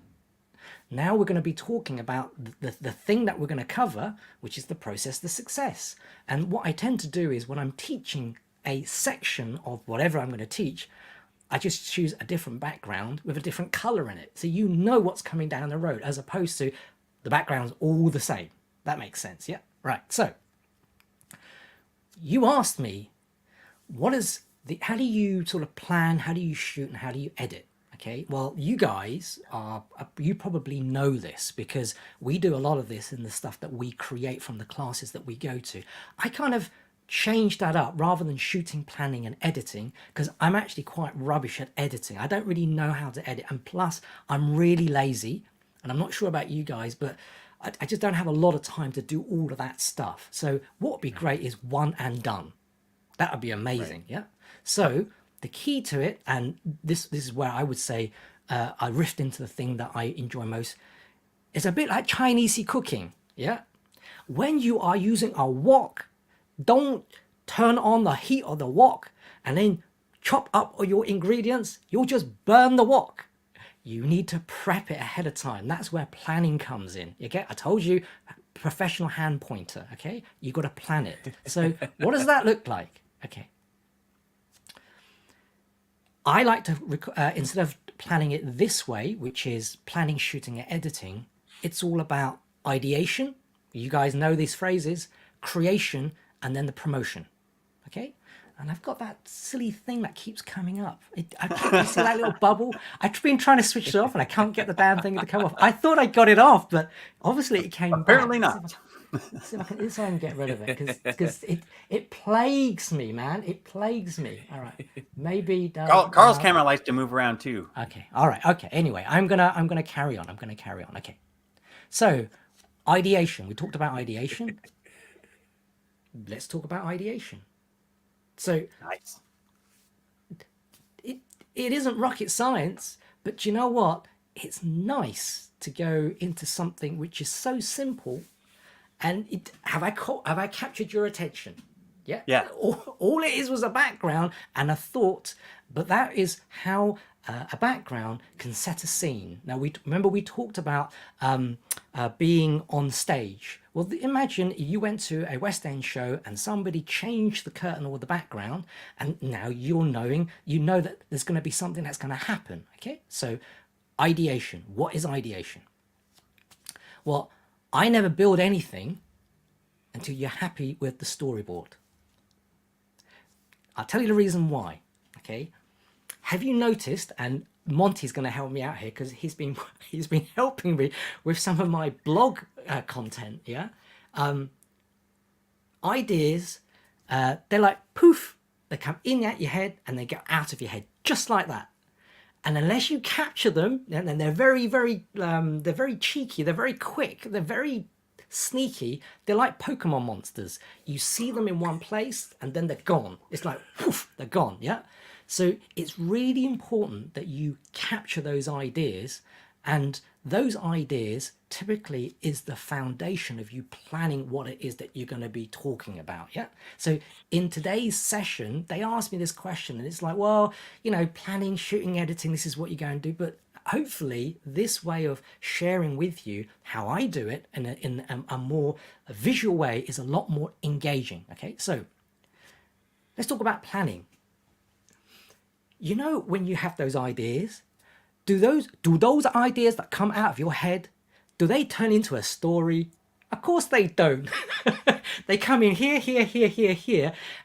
Now we're going to be talking about the thing that we're going to cover, which is the process to success. And what I tend to do is when I'm teaching a section of whatever I'm going to teach, I just choose a different background with a different color in it. So you know what's coming down the road, as opposed to the background's all the same. That makes sense, yeah? Right, so you asked me, how do you sort of plan, how do you shoot, and how do you edit? Okay, well, you guys you probably know this because we do a lot of this in the stuff that we create from the classes that we go to. I kind of changed that up rather than shooting, planning, and editing, because I'm actually quite rubbish at editing. I don't really know how to edit, and plus I'm really lazy, and I'm not sure about you guys, but I just don't have a lot of time to do all of that stuff. So what would be great is one and done. That would be amazing. Right. Yeah. So the key to it, and this is where I would say I riffed into the thing that I enjoy most, is a bit like Chinese cooking. Yeah. When you are using a wok, don't turn on the heat of the wok and then chop up all your ingredients. You'll just burn the wok. You need to prep it ahead of time. That's where planning comes in. Okay, I told you, professional hand pointer. Okay, you got to plan it. So what does that look like? Okay, I like to instead of planning it this way, which is planning, shooting, and editing, it's all about ideation. You guys know these phrases: creation, and then the promotion. Okay, and I've got that silly thing that keeps coming up. You see that little bubble? I've been trying to switch it off and I can't get the damn thing to come off. I thought I got it off, but obviously it came Apparently back. not. See if I can get rid of it, because it plagues me, man. It plagues me. All right, maybe Carl's camera likes to move around too. Okay, all right, okay. Anyway, I'm gonna carry on. Okay, so ideation. We talked about ideation. Let's talk about ideation. So Nice. it isn't rocket science, but you know what? It's nice to go into something which is so simple. And have I captured your attention? Yeah. Yeah. All it is was a background and a thought, but that is how a background can set a scene. Now remember we talked about being on stage. Well, imagine you went to a West End show and somebody changed the curtain or the background, and now you know that there's going to be something that's going to happen. Okay, so ideation. What is ideation? Well, I never build anything until you're happy with the storyboard. I'll tell you the reason why. Okay, have you noticed? And Monty's going to help me out here because he's been helping me with some of my blog content. Yeah, ideas. They're like poof. They come in at your head and they go out of your head just like that. And unless you capture them, and they're very, very, they're very cheeky. They're very quick. They're very sneaky. They're like Pokemon monsters. You see them in one place and then they're gone. It's like poof, they're gone. Yeah. So it's really important that you capture those ideas, and those ideas typically is the foundation of you planning what it is that you're going to be talking about. Yeah. So in today's session, they asked me this question, and it's like, well, planning, shooting, editing, this is what you're going to do. But hopefully this way of sharing with you how I do it in a more visual way is a lot more engaging. Okay. So let's talk about planning. When you have those ideas, do those ideas that come out of your head, do they turn into a story? Of course they don't. They come in here,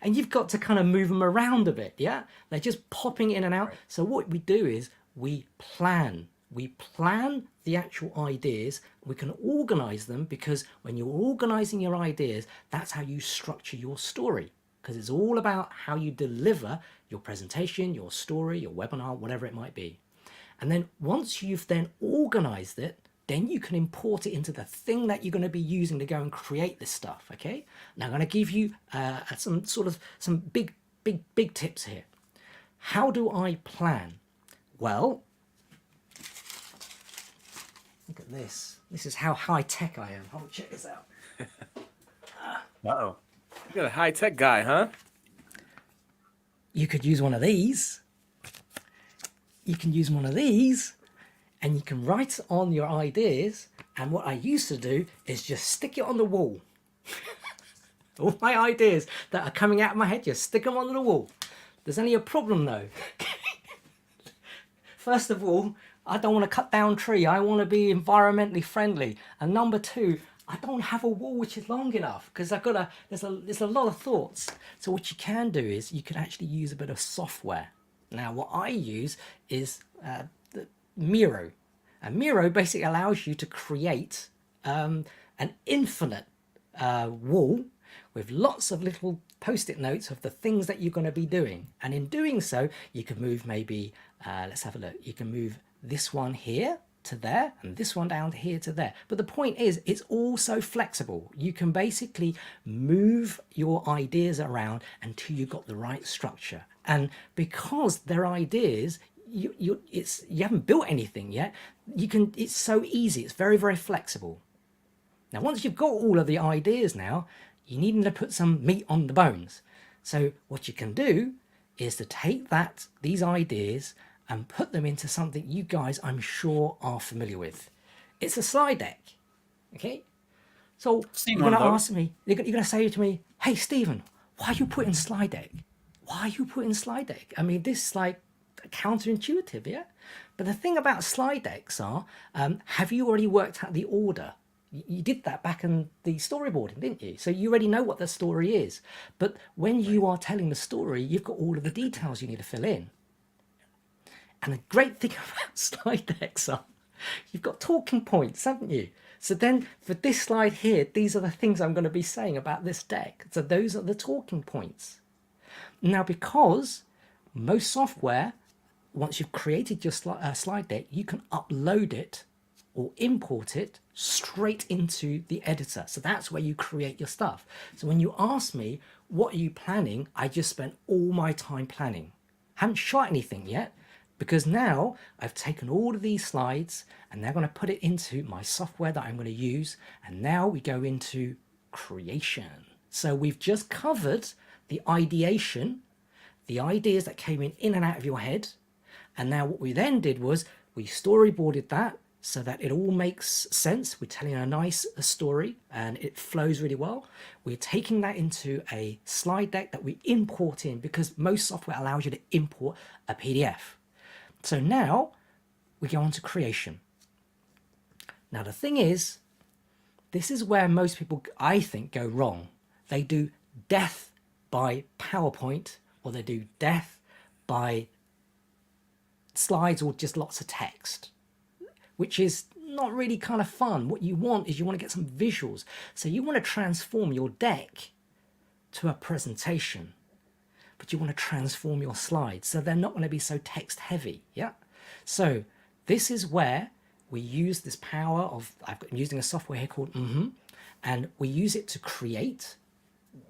and you've got to kind of move them around a bit, yeah? They're just popping in and out. Right. So what we do is we plan. We plan the actual ideas. We can organize them, because when you're organizing your ideas, that's how you structure your story. Because it's all about how you deliver your presentation, your story, your webinar, whatever it might be. And then once you've then organized it, then you can import it into the thing that you're going to be using to go and create this stuff. Okay. Now I'm going to give you some big tips here. How do I plan? Well, look at at this. This is how high tech I am. Hold, check this out. Uh-oh. You're a high tech guy, huh? You could use one of these. You can use one of these, and you can write on your ideas. And what I used to do is just stick it on the wall. All my ideas that are coming out of my head, just stick them onto the wall. There's only a problem though. First of all, I don't want to cut down tree. I want to be environmentally friendly. And number two, I don't have a wall which is long enough because there's a lot of thoughts. So what you can do is you can actually use a bit of software. Now what I use is the Miro. And Miro basically allows you to create an infinite wall with lots of little post-it notes of the things that you're going to be doing. And in doing so, you can move maybe, let's have a look, you can move this one here to there and this one down here to there. But the point is, it's all so flexible. You can basically move your ideas around until you've got the right structure. And because they're ideas, you haven't built anything yet. It's so easy. It's very, very flexible. Now, once you've got all of the ideas now, you need to put some meat on the bones. So what you can do is to take these ideas and put them into something you guys, I'm sure, are familiar with. It's a slide deck. Okay? So you're going to ask me, you're going to say to me, hey, Stephen, why are you putting slide deck? Why are you putting slide deck? I mean, this is like counterintuitive, yeah? But the thing about slide decks are, have you already worked out the order? You did that back in the storyboarding, didn't you? So you already know what the story is. But when you are telling the story, you've got all of the details you need to fill in. And the great thing about slide decks are, you've got talking points, haven't you? So then for this slide here, these are the things I'm going to be saying about this deck. So those are the talking points. Now, because most software, once you've created your slide deck, you can upload it or import it straight into the editor. So that's where you create your stuff. So when you ask me, what are you planning? I just spent all my time planning. Haven't shot anything yet, because now I've taken all of these slides and they're going to put it into my software that I'm going to use. And now we go into creation. So we've just covered the ideation, the ideas that came in and out of your head. And now what we then did was we storyboarded that so that it all makes sense. We're telling a nice story and it flows really well. We're taking that into a slide deck that we import in, because most software allows you to import a PDF. So now we go on to creation. Now the thing is, this is where most people, I think, go wrong. They do death by PowerPoint, or they do death by slides or just lots of text, which is not really kind of fun. What you want is you want to get some visuals. So you want to transform your deck to a presentation, but you want to transform your slides so they're not going to be so text heavy. Yeah. So this is where we use this power of, I'm using a software here called and we use it to create.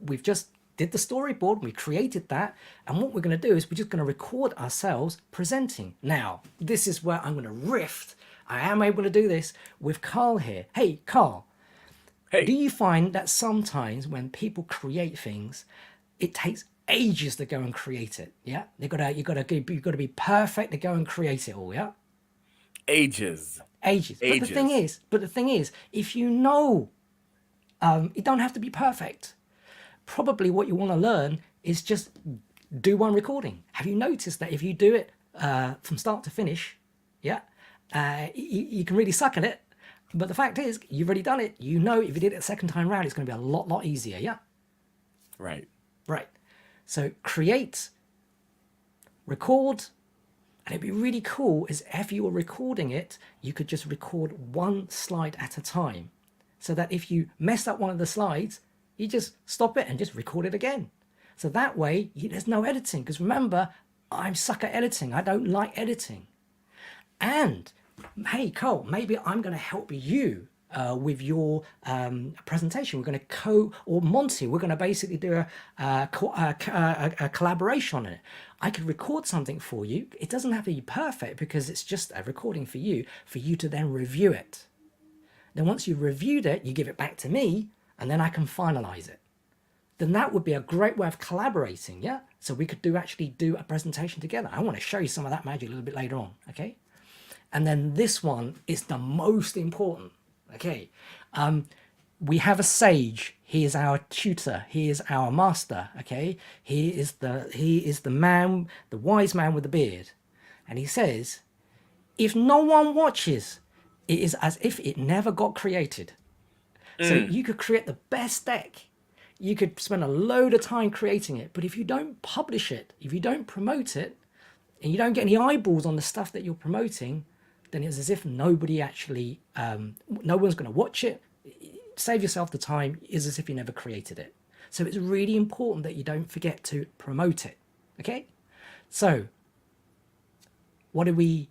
We've just did the storyboard, we created that, and what we're going to do is we're just going to record ourselves presenting. Now, this is where I'm going to riff. I am able to do this with Carl here. Hey, Carl. Hey. Do you find that sometimes when people create things, it takes ages to go and you've got to be perfect to go and create it all, yeah? Ages. But the thing is, if you know, you don't have to be perfect. Probably what you want to learn is just do one recording. Have you noticed that if you do it from start to finish, yeah, you can really suck at it. But the fact is, you've already done it. You know, if you did it a second time round, it's going to be a lot easier, yeah? Right. So create, record, and it'd be really cool is if you were recording it, you could just record one slide at a time. So that if you mess up one of the slides, you just stop it and just record it again. So that way, there's no editing. Because remember, I'm suck at editing. I don't like editing. And, hey, Cole, maybe I'm going to help you with your presentation. We're going to or Monty, we're going to basically do a collaboration on it. I could record something for you. It doesn't have to be perfect because it's just a recording for you to then review it. Then once you've reviewed it, you give it back to me, and then I can finalize it. Then that would be a great way of collaborating, yeah? So we could actually do a presentation together. I want to show you some of that magic a little bit later on, okay? And then this one is the most important, okay? We have a sage. He is our tutor. He is our master, okay? He is the man, the wise man with the beard. And he says, if no one watches, it is as if it never got created. So you could create the best deck. You could spend a load of time creating it, but if you don't publish it, if you don't promote it, and you don't get any eyeballs on the stuff that you're promoting, then it's as if nobody actually, no one's going to watch it. Save yourself the time. It's as if you never created it. So it's really important that you don't forget to promote it. Okay? So what did we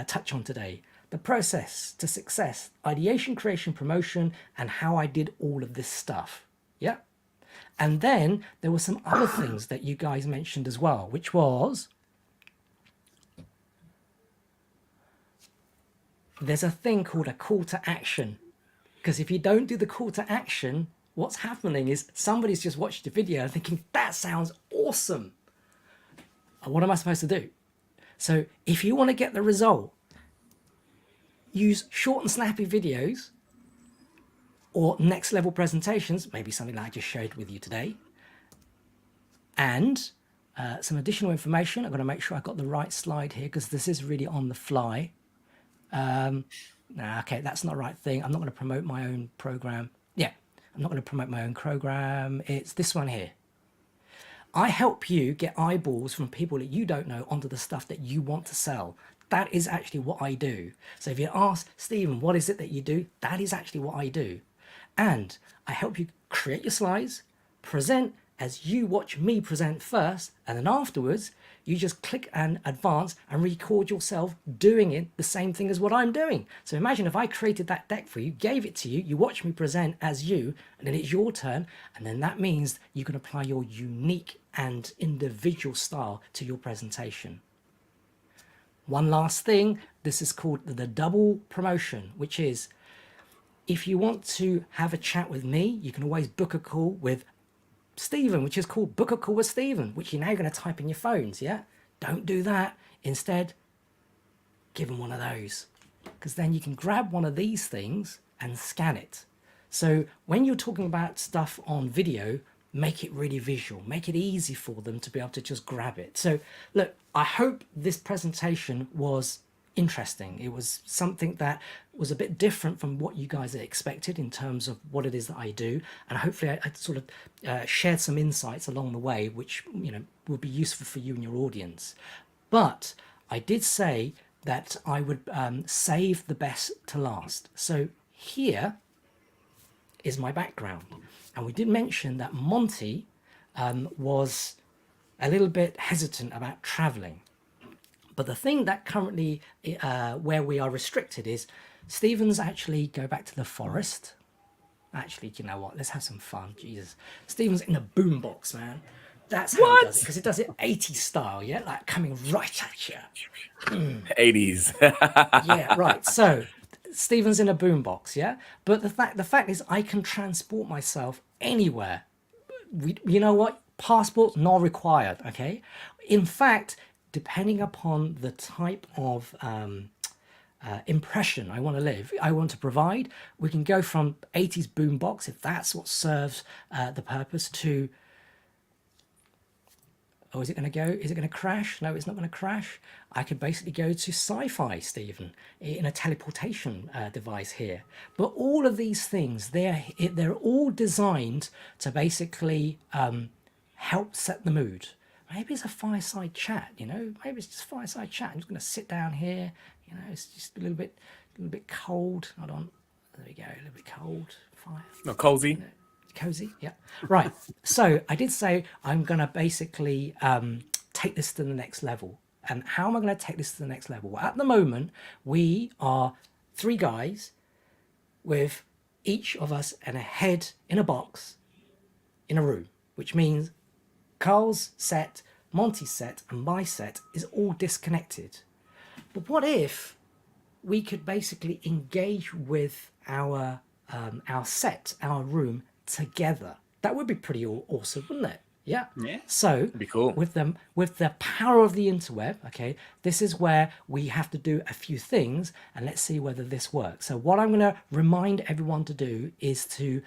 touch on today? The process to success, ideation, creation, promotion, and how I did all of this stuff. Yeah? And then there were some other things that you guys mentioned as well, which was there's a thing called a call to action. Because if you don't do the call to action, what's happening is somebody's just watched the video thinking, that sounds awesome. What am I supposed to do? So if you want to get the result, use short and snappy videos or next level presentations, maybe something like I just showed with you today. And some additional information. I'm going to make sure I got the right slide here because this is really on the fly. Okay, that's not the right thing. I'm not going to promote my own program. Yeah, I'm not going to promote my own program. It's this one here. I help you get eyeballs from people that you don't know onto the stuff that you want to sell. That is actually what I do. So if you ask, Stephen, what is it that you do? That is actually what I do. And I help you create your slides, present as you watch me present first, and then afterwards, you just click and advance and record yourself doing it the same thing as what I'm doing. So imagine if I created that deck for you, gave it to you, you watch me present as you, and then it's your turn. And then that means you can apply your unique and individual style to your presentation. One last thing, this is called the double promotion, which is if you want to have a chat with me, you can always book a call with Stephen, which is called Book a Call with Stephen, which you're now going to type in your phones, yeah? Don't do that. Instead, give them one of those, because then you can grab one of these things and scan it. So when you're talking about stuff on video, make it really visual, make it easy for them to be able to just grab it. So look, I hope this presentation was interesting. It was something that was a bit different from what you guys had expected in terms of what it is that I do, and hopefully I sort of shared some insights along the way which, you know, will be useful for you and your audience. But I did say that I would save the best to last. So here is my background, and we did mention that Monty was a little bit hesitant about traveling. But the thing that currently where we are restricted is Stephen's actually go back to the forest. Actually, you know what? Let's have some fun. Jesus. Stephen's in a boombox, man. That's how he does it, because he does it 80s style, yeah? Like coming right at you. 80s. Yeah, right. So Stephen's in a boombox, yeah? But the fact is I can transport myself anywhere. You know what? Passports not required, okay? In fact, depending upon the type of impression I want to provide, we can go from 80s boombox, if that's what serves the purpose, to, oh, is it going to crash? No, it's not going to crash. I could basically go to sci-fi, Stephen, in a teleportation device here. But all of these things, they're all designed to basically help set the mood. Maybe it's a fireside chat, you know. Maybe it's just fireside chat. I'm just going to sit down here. You know, it's just a little bit cold. Hold on. There we go. A little bit cold. Fire. No, cozy. You know, cozy. Yeah. Right. So I did say I'm going to basically take this to the next level. And how am I going to take this to the next level? Well, at the moment, we are 3 guys with each of us and a head in a box in a room, which means Carl's set, Monty's set, and my set is all disconnected. But what if we could basically engage with our set, our room together. That would be pretty awesome, wouldn't it? Yeah. Yeah. So Be cool. with the power of the interweb, okay, this is where we have to do a few things, and let's see whether this works. So what I'm going to remind everyone to do is to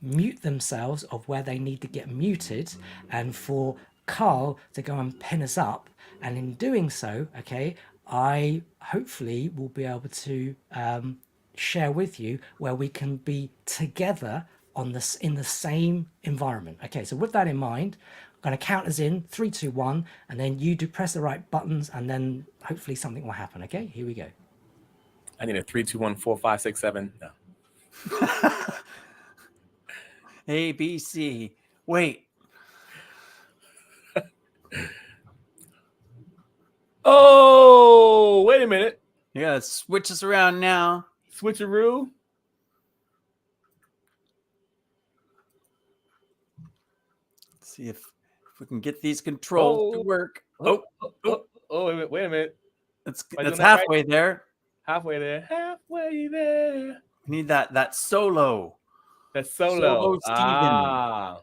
mute themselves of where they need to get muted, and for Carl to go and pin us up. And in doing so, okay, I hopefully will be able to share with you where we can be together on this in the same environment. Okay, so with that in mind, I'm going to count us in 3, 2, 1, and then you do press the right buttons, and then hopefully something will happen. Okay, here we go. I need a 3, 2, 1, 4, 5, 6, 7. No. A, B, C. Wait. Oh, wait a minute. You gotta switch us around now. Switcheroo. Let's see if we can get these controls to work. Oh, wait a minute. It's Am I doing that halfway right? there. Halfway there. Halfway there. We need that solo. That's solo. Solo Steven. Ah.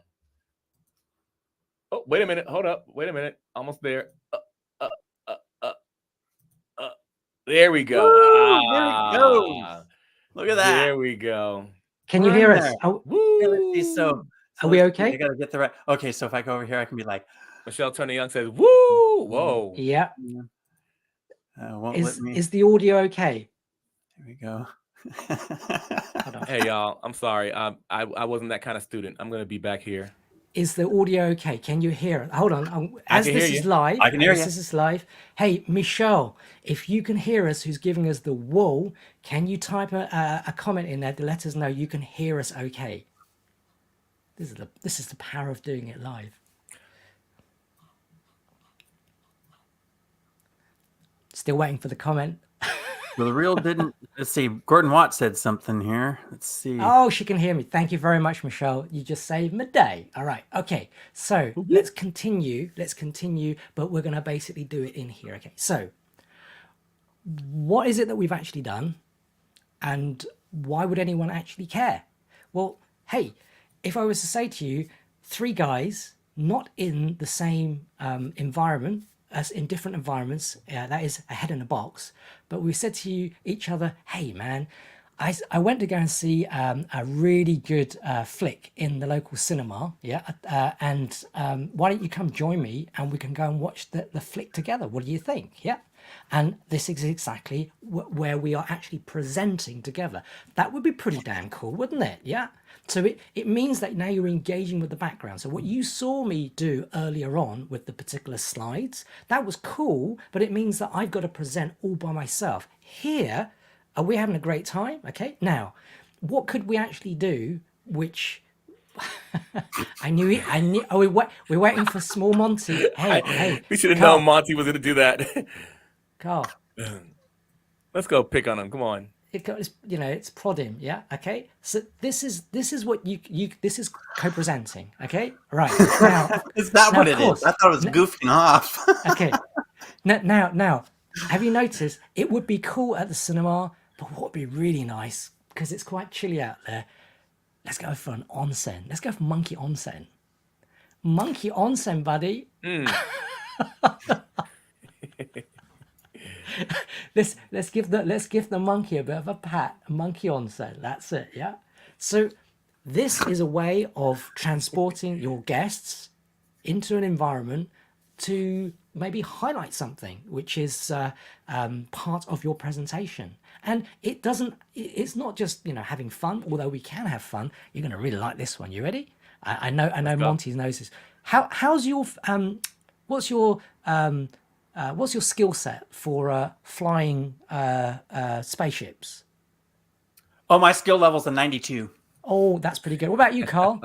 Oh, wait a minute. Hold up. Wait a minute. Almost there. There we go. Woo, there it goes. Look at that. There we go. Can you We're hear in us? there. Oh, Woo. Let's see, so are we let's see, okay? I gotta get the right. Okay, so if I go over here, I can be like, Michelle Turner Young says, "Woo! Whoa!" Yeah. Won't let me. Is the audio okay? Here we go. Hold on. Hey y'all, I'm sorry. I wasn't that kind of student. I'm gonna be back here. Is the audio okay? Can you hear it? Hold on. As can this hear is you. live, I can hear as you. this is live. Hey, Michelle, if you can hear us, who's giving us the whoa, can you type a comment in there to let us know you can hear us okay? This is the power of doing it live. Still waiting for the comment. Well, the real didn't. Let's see. Gordon Watt said something here. Let's see. Oh, she can hear me. Thank you very much, Michelle. You just saved my day. All right. Okay. So let's continue. But we're going to basically do it in here. Okay. So what is it that we've actually done? And why would anyone actually care? Well, hey, if I was to say to you, 3 guys not in the same environment, as in different environments, that is a head in a box, but we said to each other, hey man, I went to go and see a really good flick in the local cinema, and why don't you come join me and we can go and watch the flick together? What do you think? Yeah. And this is exactly where we are actually presenting together. That would be pretty damn cool, wouldn't it? Yeah. So it means that now you're engaging with the background. So what you saw me do earlier on with the particular slides, that was cool, but it means that I've got to present all by myself. Here, are we having a great time? Okay. Now, what could we actually do which... I knew. Oh, we're waiting for small Monty. Hey. We should have Carl. known Monty was going to do that. Carl. Let's go pick on him. Come on. It's prod him. Yeah. Okay. So this is what you this is co-presenting. Okay. Right. Now, Is that now, what of it course. is? I thought it was goofing off. Okay. Now, have you noticed it would be cool at the cinema, but what would be really nice, because it's quite chilly out there, let's go for an onsen. Let's go for monkey onsen. Monkey onsen, buddy. Let's give the monkey a bit of a pat. A monkey onsen. That's it. Yeah. So this is a way of transporting your guests into an environment to maybe highlight something which is part of your presentation. And it's not just having fun, although we can have fun. You're going to really like this one. You ready? I know Monty knows this. How's your what's your skill set for flying spaceships? Oh, my skill level's a 92. Oh, that's pretty good. What about you, Carl?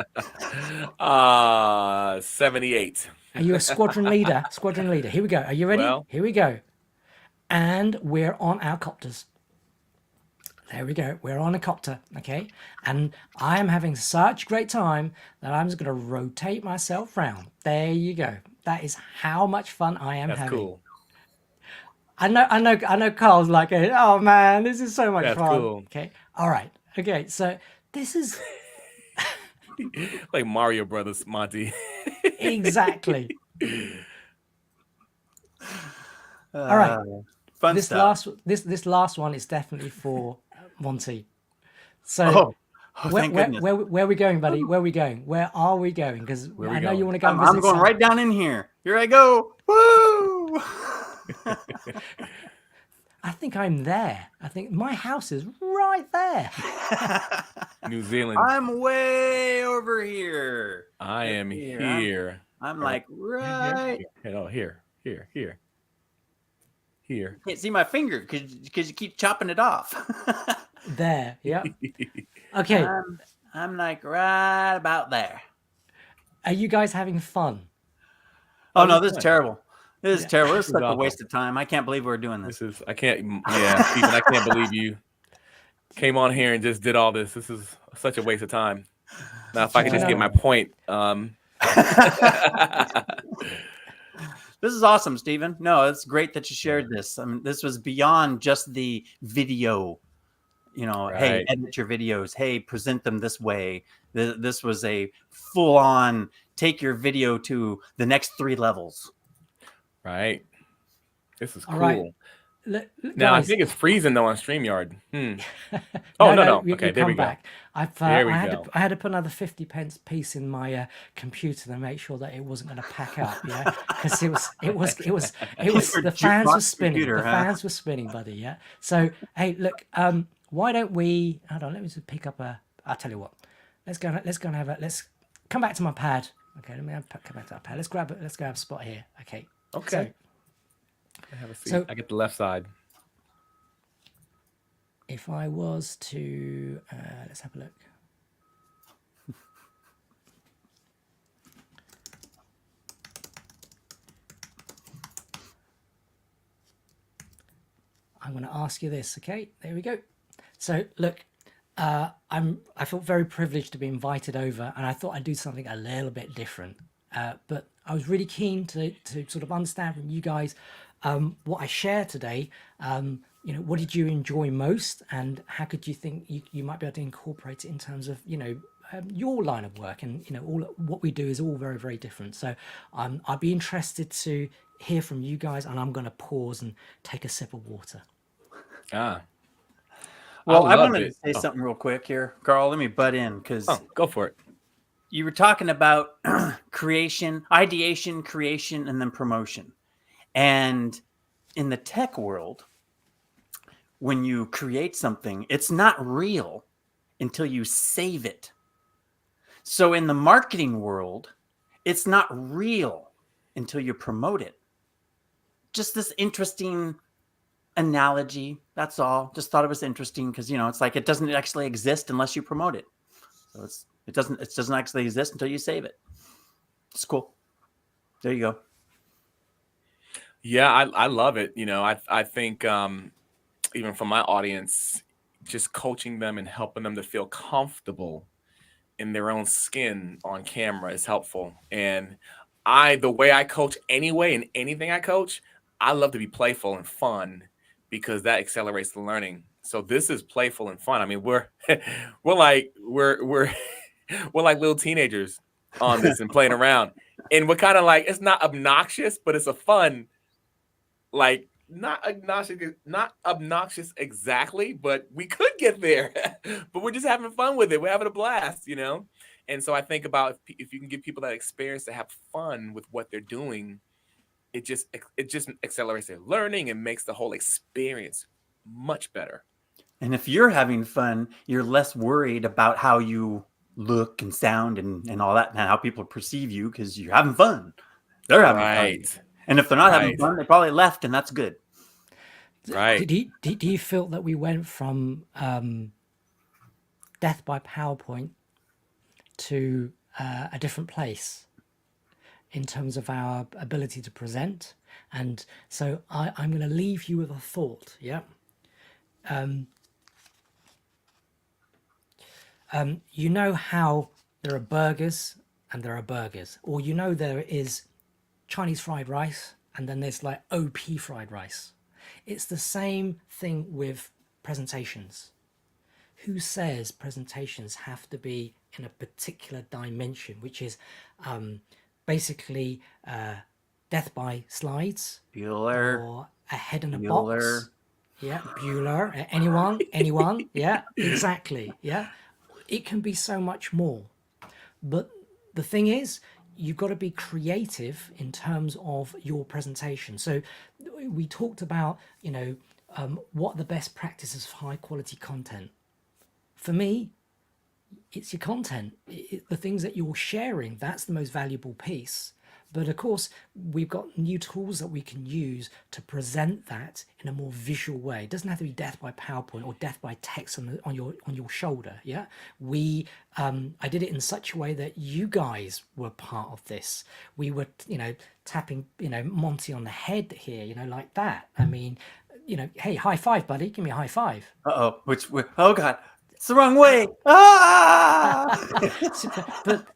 78. Are you a squadron leader? Squadron leader. Here we go. Are you ready? Well. Here we go. And we're on our copters. There we go. We're on a copter, okay? And I am having such great time that I'm just going to rotate myself round. There you go. That is how much fun I am having. That's cool. I know. Carl's like, oh man, this is so much That's fun. cool. Okay, all right, okay. So this is Like Mario Brothers, Monty. exactly all Uh, right. fun stuff. This last one is definitely for Monty. So Oh, thank goodness. where are we going, buddy? Where are we going? Where are we going? Because Where we I know you going? want to go and I'm visit going some. right down in here. Here I go. Woo! I think I'm there. I think my house is right there. New Zealand. I'm way over here. I am Here. here. I'm like right. No, here. Can't see my finger because you keep chopping it off. There. Yep. Okay. I'm like right about there. Are you guys having fun? Oh no, this is terrible. This is terrible. This is This is such a awful. waste of time. I can't believe we're doing this. Stephen, I can't believe you came on here and just did all this. This is such a waste of time. Now, if I could just get my point. This is awesome, Steven. No, it's great that you shared this. I mean, this was beyond just the video. You know, hey, Right. edit your videos. Hey, present them this way. This was a full-on take your video to the next 3 levels. Right. This is cool. All right. Now, I Guys, think it's freezing though on StreamYard. no. Okay, there we go. Back. There we I go. had to put another 50 pence piece in my computer to make sure that it wasn't going to pack up, yeah, because it was Your the fans were jukebox spinning. computer, The huh? fans were spinning, buddy. Yeah. So hey, look, why don't we? Hold on, let me just pick up a. I'll tell you what. Let's go and have a. Let's come back to my pad. Okay, let me come back to our pad. Let's grab a spot here. Okay. Okay. I have a seat. So- I get the left side. If I was to, let's have a look. I'm going to ask you this, okay? There we go. So look, I felt very privileged to be invited over, and I thought I'd do something a little bit different. But I was really keen to sort of understand from you guys what I share today. You know, what did you enjoy most, and how could you think you might be able to incorporate it in terms of, you know, your line of work? And you know, all what we do is all very, very different. So I'd be interested to hear from you guys, and I'm going to pause and take a sip of water. Ah. Well, I love wanted it. to say something real quick here, Carl. Let me butt in because Oh, go for it. you were talking about creation, ideation, creation, and then promotion. And in the tech world, when you create something, it's not real until you save it. So in the marketing world, it's not real until you promote it. Just this interesting analogy. That's all. Just thought it was interesting because, you know, it's like it doesn't actually exist unless you promote it. So it doesn't actually exist until you save it. It's cool. There you go. Yeah, I love it. You know, I think even from my audience, just coaching them and helping them to feel comfortable in their own skin on camera is helpful. And the way I coach anyway, and anything I coach, I love to be playful and fun because that accelerates the learning. So this is playful and fun. I mean, we're like we're like little teenagers on this and playing around. And we're kind of like, it's not obnoxious, but it's a fun, like not obnoxious exactly, but we could get there. But we're just having fun with it. We're having a blast, you know? And so I think about if you can give people that experience to have fun with what they're doing, it just accelerates their learning and makes the whole experience much better. And if you're having fun, you're less worried about how you look and sound and all that and how people perceive you because you're having fun. They're having fun. And if they're not having fun, they probably left, and that's good. Right. Do you feel that we went from death by PowerPoint to a different place in terms of our ability to present? And so I'm going to leave you with a thought. Yeah. You know how there are burgers and there are burgers, or you know there is Chinese fried rice and then there's like OP fried rice. It's the same thing with presentations. Who says presentations have to be in a particular dimension, which is basically death by slides Bueller. or a head in a Bueller. box? Yeah, Bueller. Anyone? Yeah, exactly. Yeah, it can be so much more. But the thing is, you've got to be creative in terms of your presentation. So we talked about, what are the best practices for high quality content. For me, it's your content, the things that you're sharing. That's the most valuable piece. But of course, we've got new tools that we can use to present that in a more visual way. It doesn't have to be death by PowerPoint or death by text on your shoulder. Yeah, I did it in such a way that you guys were part of this. We were, tapping, Monty on the head here, like that. I mean, hey, high five, buddy. Give me a high five. Uh-oh. Oh, God. It's the wrong way. Ah! But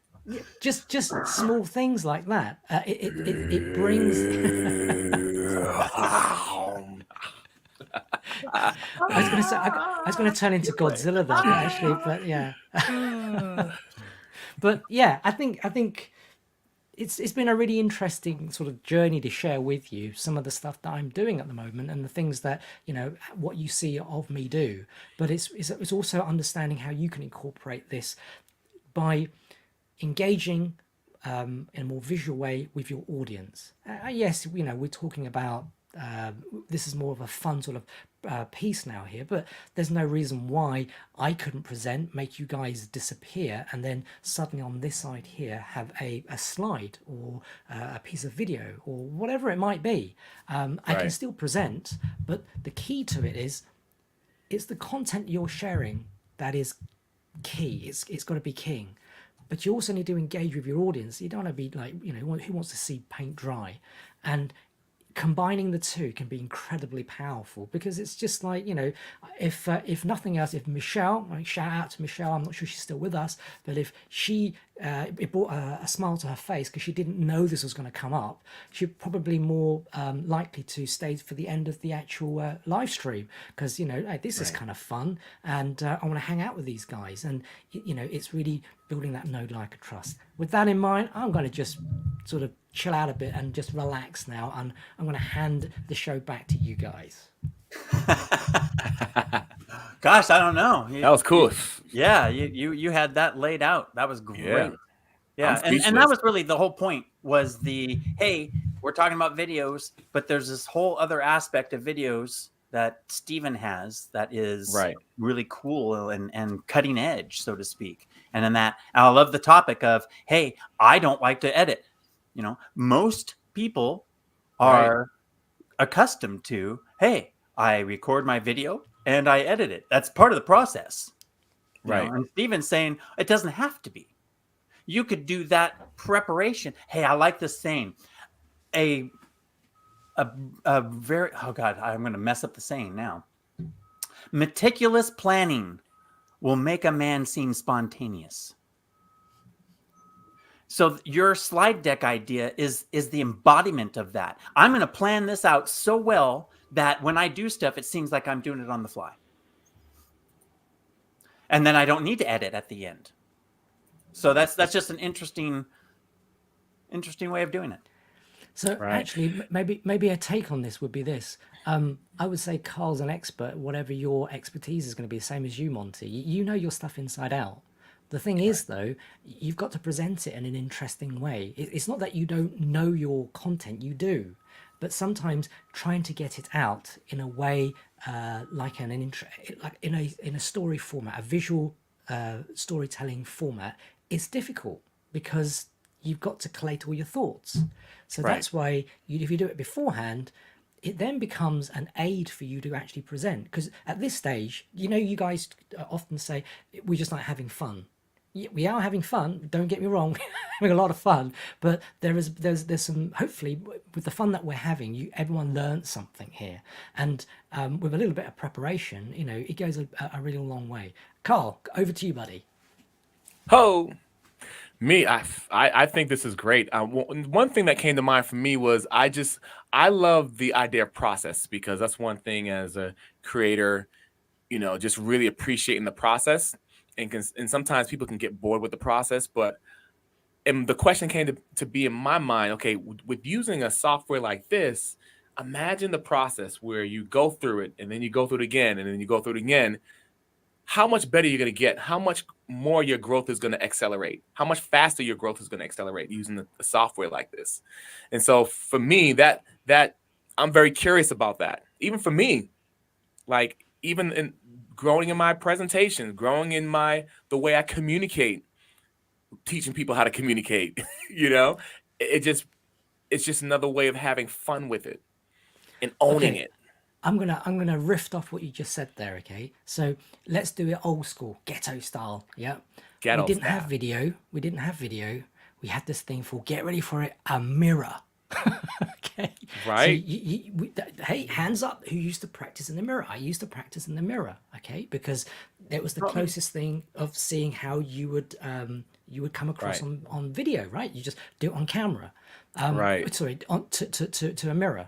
just small things like that. It brings. I was going to turn into Godzilla there, actually, but yeah. But yeah, I think it's been a really interesting sort of journey to share with you some of the stuff that I'm doing at the moment and the things that, what you see of me do. But it's also understanding how you can incorporate this by engaging in a more visual way with your audience. Yes, we're talking about this is more of a fun sort of piece now here, but there's no reason why I couldn't make you guys disappear, and then suddenly on this side here have a slide or a piece of video or whatever it might be. I can still present, but the key to it is it's the content you're sharing that is key. It's got to be king. But you also need to engage with your audience. You don't want to be like, who wants to see paint dry? And combining the two can be incredibly powerful, because it's just like, if nothing else, if Michelle, shout out to Michelle, I'm not sure she's still with us, but if she it brought a smile to her face because she didn't know this was going to come up, she's probably more likely to stay for the end of the actual live stream, because hey, this is kind of fun, and I want to hang out with these guys. And it's really building that know, like, and trust. With that in mind, I'm going to just sort of chill out a bit and just relax now, and I'm going to hand the show back to you guys. Gosh, I don't know. That was cool. You had that laid out. That was great. Yeah. And that was really the whole point, was hey, we're talking about videos, but there's this whole other aspect of videos that Steven has that is really cool and cutting edge, so to speak. And then I love the topic of, hey, I don't like to edit. Most people are accustomed to, hey, I record my video and I edit it. That's part of the process. And Steven's saying it doesn't have to be. You could do that preparation. Hey, I like this saying. A very, oh God, I'm going to mess up the saying now. Meticulous planning will make a man seem spontaneous. So your slide deck idea is the embodiment of that. I'm going to plan this out so well that when I do stuff, it seems like I'm doing it on the fly. And then I don't need to edit at the end. So that's just an interesting way of doing it. So actually, maybe a take on this would be this. I would say Carl's an expert. Whatever your expertise is going to be, the same as you, Monty. You know your stuff inside out. The thing is, though, you've got to present it in an interesting way. It's not that you don't know your content, you do. But sometimes trying to get it out in a way like in a story format, a visual storytelling format, is difficult, because you've got to collate all your thoughts. So that's why if you do it beforehand, it then becomes an aid for you to actually present. Because at this stage, you guys often say, we just like having fun. We are having fun, don't get me wrong, having a lot of fun, but there's some, hopefully with the fun that we're having, everyone learns something here, and with a little bit of preparation, it goes a really long way. Carl, over to you, buddy. Ho! Me, I think this is great. One thing that came to mind for me was I love the idea of process because that's one thing as a creator, just really appreciating the process. And sometimes people can get bored with the process, but and the question came to be in my mind, okay, with using a software like this, imagine the process where you go through it and then you go through it again and then you go through it again. How much better you're going to get, how much more your growth is going to accelerate, how much faster your growth is going to accelerate using the software like this. And so for me, that I'm very curious about that. Even for me, like even in growing in my presentation, growing in the way I communicate, teaching people how to communicate, you know, it just it's just another way of having fun with it and owning Okay, it. I'm gonna riff off what you just said there. Okay, so let's do it old school, ghetto style. Yeah, we Ghetto didn't have style, video. We didn't have video. We had this thing for, get ready for it, a mirror. Okay, so right? hey, hands up, who used to practice in the mirror? I used to practice in the mirror. Okay, because it was the Well, closest thing of seeing how you would come across Right. on video, right? You just do it on camera. Right. Sorry, on to a mirror.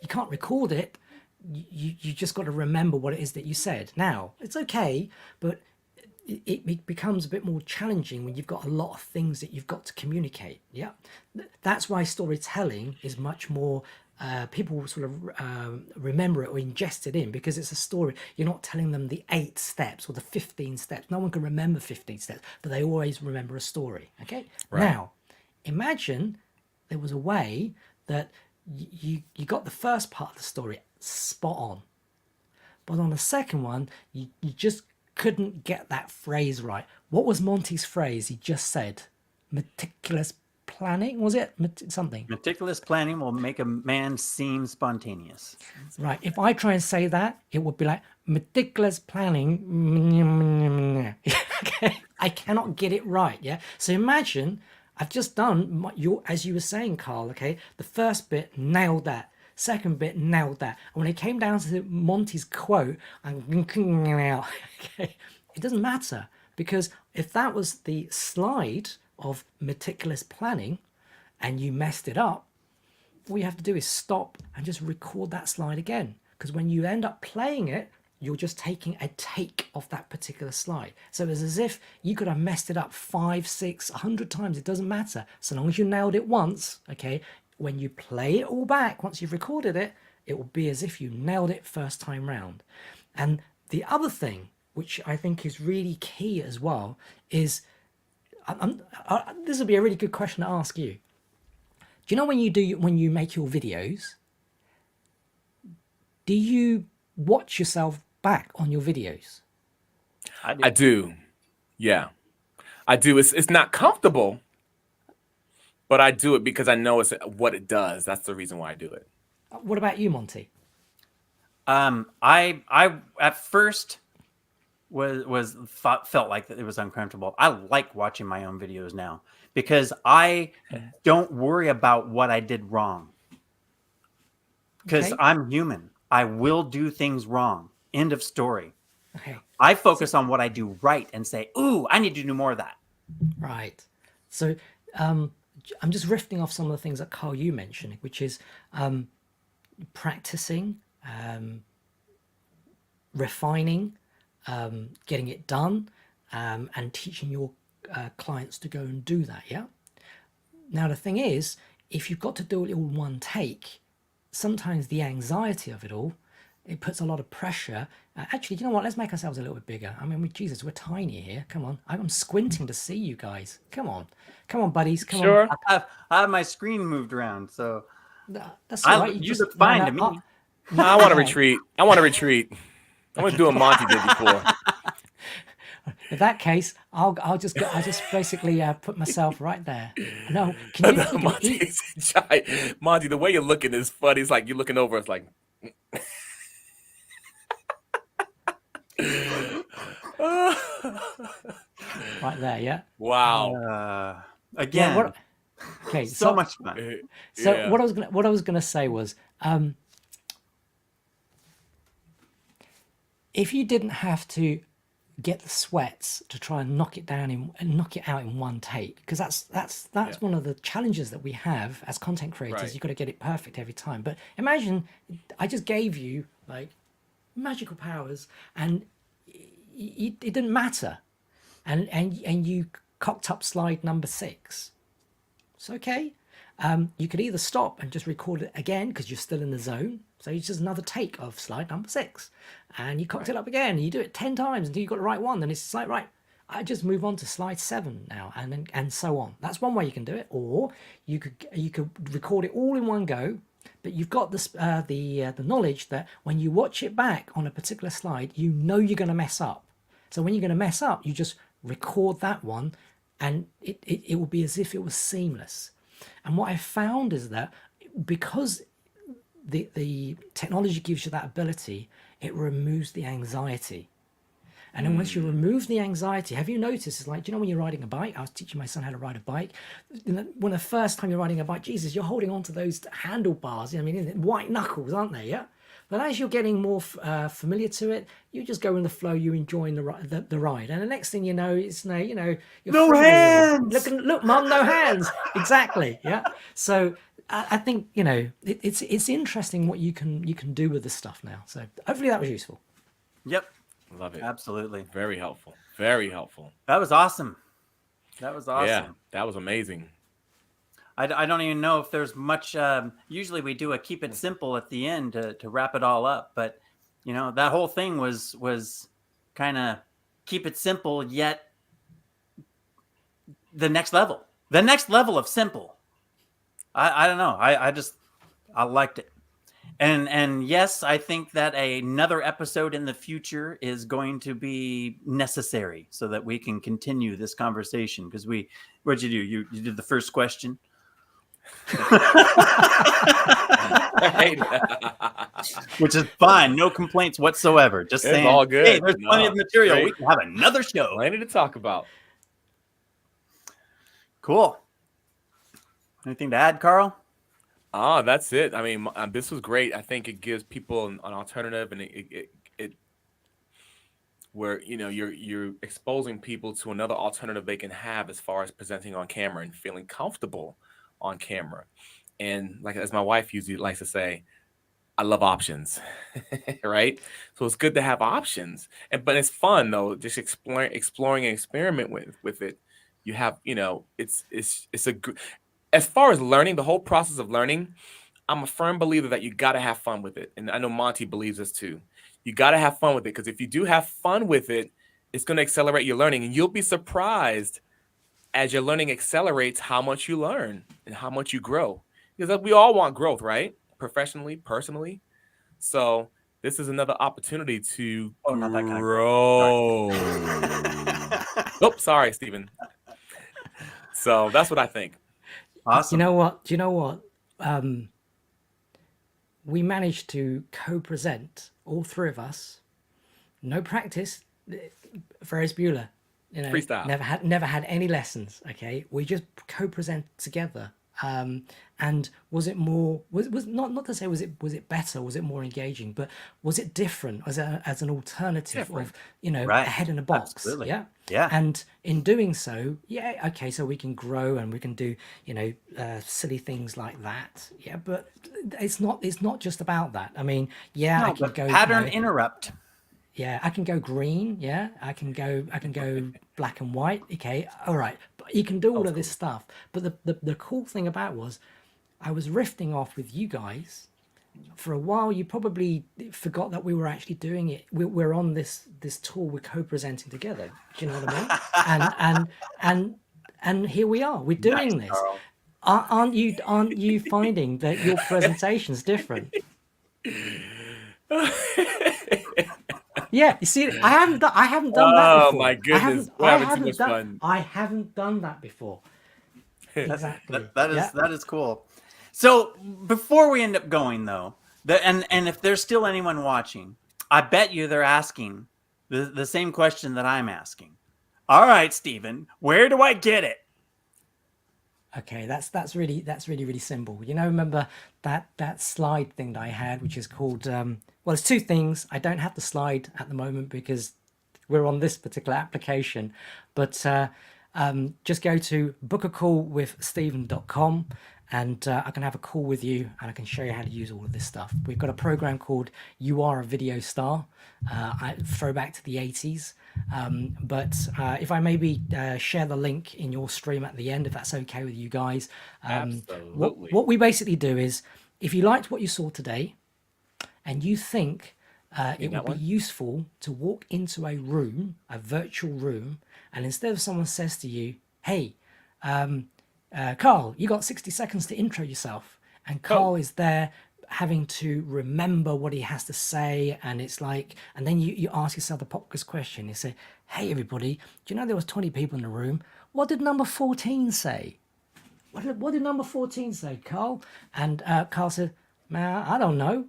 You can't record it. You just got to remember what it is that you said. Now it's okay, but it becomes a bit more challenging when you've got a lot of things that you've got to communicate. Yeah, that's why storytelling is much more. People sort of remember it or ingest it in because it's a story. You're not telling them the 8 steps or the 15 steps. No one can remember 15 steps, but they always remember a story. Okay. Right. Now, imagine there was a way that you got the first part of the story spot on, but on the second one you just couldn't get that phrase right. What was Monty's phrase he just said? Meticulous planning, was it? Something. meticulous planning will make a man seem spontaneous. Right. If I try and say that, it would be like meticulous planning. Okay. I cannot get it right. Yeah. So imagine I've just done your, as you were saying, Carl. Okay. The first bit nailed that. Second bit nailed that. And when it came down to Monty's quote, I'm okay. It doesn't matter because if that was the slide of meticulous planning and you messed it up, all you have to do is stop and just record that slide again. Because when you end up playing it, you're just taking a take of that particular slide. So it's as if you could have messed it up 5, 6, 100 times. It doesn't matter. So long as you nailed it once, okay, when you play it all back, once you've recorded it, it will be as if you nailed it first time round. And the other thing, which I think is really key as well, is this will be a really good question to ask you. Do you know when you make your videos, do you watch yourself back on your videos? I do. I do. Yeah. I do. It's not comfortable, but I do it because I know it's what it does. That's the reason why I do it. What about you, Monty? I at first felt like that it was uncomfortable. I like watching my own videos now because I don't worry about what I did wrong because Okay. I'm human. I will do things wrong. End of story. Okay. I focus on what I do right and say, "Ooh, I need to do more of that." Right. So I'm just riffing off some of the things that Carl you mentioned, which is practicing, refining, getting it done, and teaching your clients to go and do that. Yeah. Now the thing is, if you've got to do it all in one take, sometimes the anxiety of it all, it puts a lot of pressure. Actually, you know what? Let's make ourselves a little bit bigger. I mean, Jesus, we're tiny here. Come on. I'm squinting to see you guys. Come on. Come on, buddies. Come on. Sure. I have my screen moved around, so That's all right. you look fine to me. I want to no. retreat. I want to retreat. I'm gonna do what Monty did before. In that case, I'll just basically put myself right there. No, can you eat? Monty's giant. Monty, the way you're looking is funny. It's like you're looking over. It's like, Right there, yeah. wow. Again, What? Okay, so much fun. So Yeah. what I was gonna say was, if you didn't have to get the sweats to try and knock it down and knock it out in one take, because that's Yeah. one of the challenges that we have as content creators. Right. You've got to get it perfect every time. But imagine I just gave you like magical powers, and it didn't matter, and you cocked up slide number 6. It's okay. You could either stop and just record it again because you're still in the zone. So it's just another take of slide number 6, and you cocked it up again. And you do it 10 times until you got the right one. Then it's like, right, I just move on to slide 7 now, and so on. That's one way you can do it. Or you could record it all in one go, but you've got this the knowledge that when you watch it back on a particular slide, you know you're going to mess up. So when you're going to mess up, you just record that one, and it will be as if it was seamless. And what I found is that because the technology gives you that ability, it removes the anxiety. And then once you remove the anxiety, have you noticed, it's like, do you know when you're riding a bike? I was teaching my son how to ride a bike. When the first time you're riding a bike, Jesus, you're holding on to those handlebars. I mean, white knuckles, aren't they? Yeah. But as you're getting more familiar to it, you just go in the flow. You're enjoying the ride, and the next thing you know, it's you're No freewheeling. hands! Look, Mum, no hands. Exactly. Yeah. So I think it's interesting what you can do with this stuff now. So hopefully that was useful. Yep, Love it. absolutely. Very helpful. Very helpful. That was awesome. That was awesome. Yeah, that was amazing. I don't even know if there's much. Usually we do a keep it simple at the end to wrap it all up, but that whole thing was kind of keep it simple, yet the next level of simple. I don't know. I liked it. And yes, I think that another episode in the future is going to be necessary so that we can continue this conversation. Because what'd you do? You did the first question. Which is fine. No complaints whatsoever. Just It's saying, all good. hey, there's plenty of material. Great. We can have another show. Plenty to talk about. Cool. Anything to add, Carl? That's it. I mean, this was great. I think it gives people an alternative, and it where you're exposing people to another alternative they can have as far as presenting on camera and feeling comfortable on camera. And like as my wife usually likes to say, I love options, right? So it's good to have options, but it's fun though. Just exploring and experiment with it. You have, it's as far as learning, the whole process of learning. I'm a firm believer that you got to have fun with it, and I know Monty believes this too. You got to have fun with it, because if you do have fun with it, it's going to accelerate your learning, and you'll be surprised as your learning accelerates how much you learn and how much you grow. Because we all want growth, right? Professionally, personally. So this is another opportunity to not that kind of grow. Oops, sorry, Steven. So that's what I think. Awesome. Do you know what? We managed to co-present, all three of us. No practice. Ferris Bueller, Freestyle. Never had any lessons. Okay, we just co-present together. And was it more? Was not to say was it better? Was it more engaging? But was it different as an alternative Different. of Right. a head in a box? Absolutely. Yeah. Yeah. And in doing so, yeah, okay, so we can grow and we can do silly things like that. Yeah, but it's not just about that. I mean, yeah, I No, can but go pattern interrupt. yeah, I can go green. Yeah, I can go black and white. Okay, all right. But you can do all of this stuff. But the cool thing about was, I was riffing off with you guys. For a while, you probably forgot that we were actually doing it. We're on this tour. We're co-presenting together. Do you know what I mean? And here we are. We're doing this. Carl. Aren't you finding that your presentation's different? Yeah, you see, I haven't done that Oh before. my goodness, we're having too much fun. I haven't done that before. Exactly. That is cool. So before we end up going though, and if there's still anyone watching, I bet you they're asking the same question that I'm asking. All right, Steven, where do I get it? Okay, that's really simple. Remember that slide thing that I had, which is called well, it's two things. I don't have the slide at the moment because we're on this particular application. But just go to bookacallwithsteven.com and I can have a call with you and I can show you how to use all of this stuff. We've got a program called You Are a Video Star, throwback to the 80s. But if I maybe share the link in your stream at the end, if that's okay with you guys. Absolutely. What we basically do is, if you liked what you saw today and you think it would be useful to walk into a room, a virtual room, and instead of someone says to you, hey, Carl, you got 60 seconds to intro yourself. And Carl is there having to remember what he has to say. And it's like, and then you ask yourself the pop quiz question. You say, hey, everybody, do you know there was 20 people in the room? What did number 14 say? What did number 14 say, Carl? And Carl said, man, I don't know.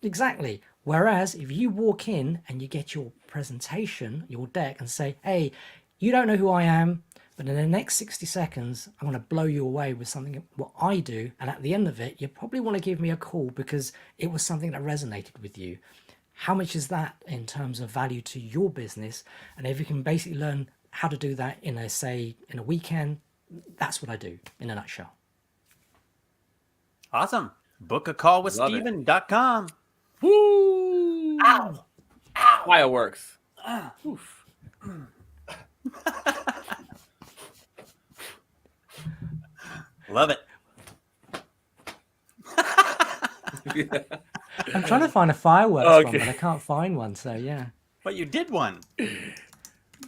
Exactly. Whereas if you walk in and you get your presentation, your deck, and say, hey, you don't know who I am, but in the next 60 seconds, I'm going to blow you away with something, what I do. And at the end of it, you probably want to give me a call because it was something that resonated with you. How much is that in terms of value to your business? And if you can basically learn how to do that in a weekend, that's what I do in a nutshell. Awesome. Bookacallwithsteven.com. Woo! Ow! Fireworks. Oof. Love it. I'm trying to find a fireworks one, but I can't find one. So yeah. But you did one. You're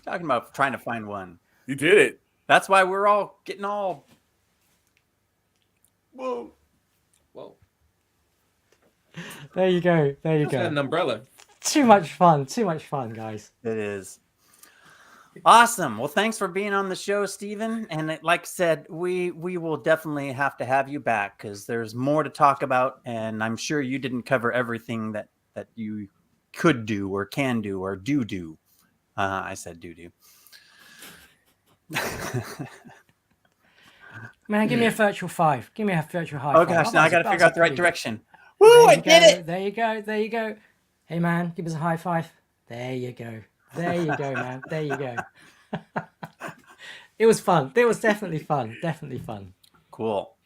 talking about trying to find one. You did it. That's why we're all getting all. Whoa. There you go. There you go. An umbrella. Too much fun, guys. It is. Awesome. Well, thanks for being on the show, Steven. And like I said, we will definitely have to have you back because there's more to talk about. And I'm sure you didn't cover everything that you could do or can do or do. I said do. Man, give me a virtual 5. Give me a virtual high. Oh gosh, now I got to figure out the right direction. Woo! I did it. There you go. Hey man, give us a high five. There you go, man. There you go. It was fun. It was definitely fun. Cool.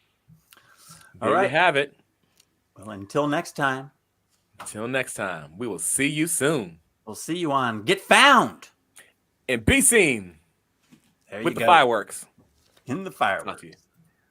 All right, have it. Well, until next time. We will see you soon. We'll see you on Get Found And be seen there with you the go. fireworks. In the fireworks. Talk to you.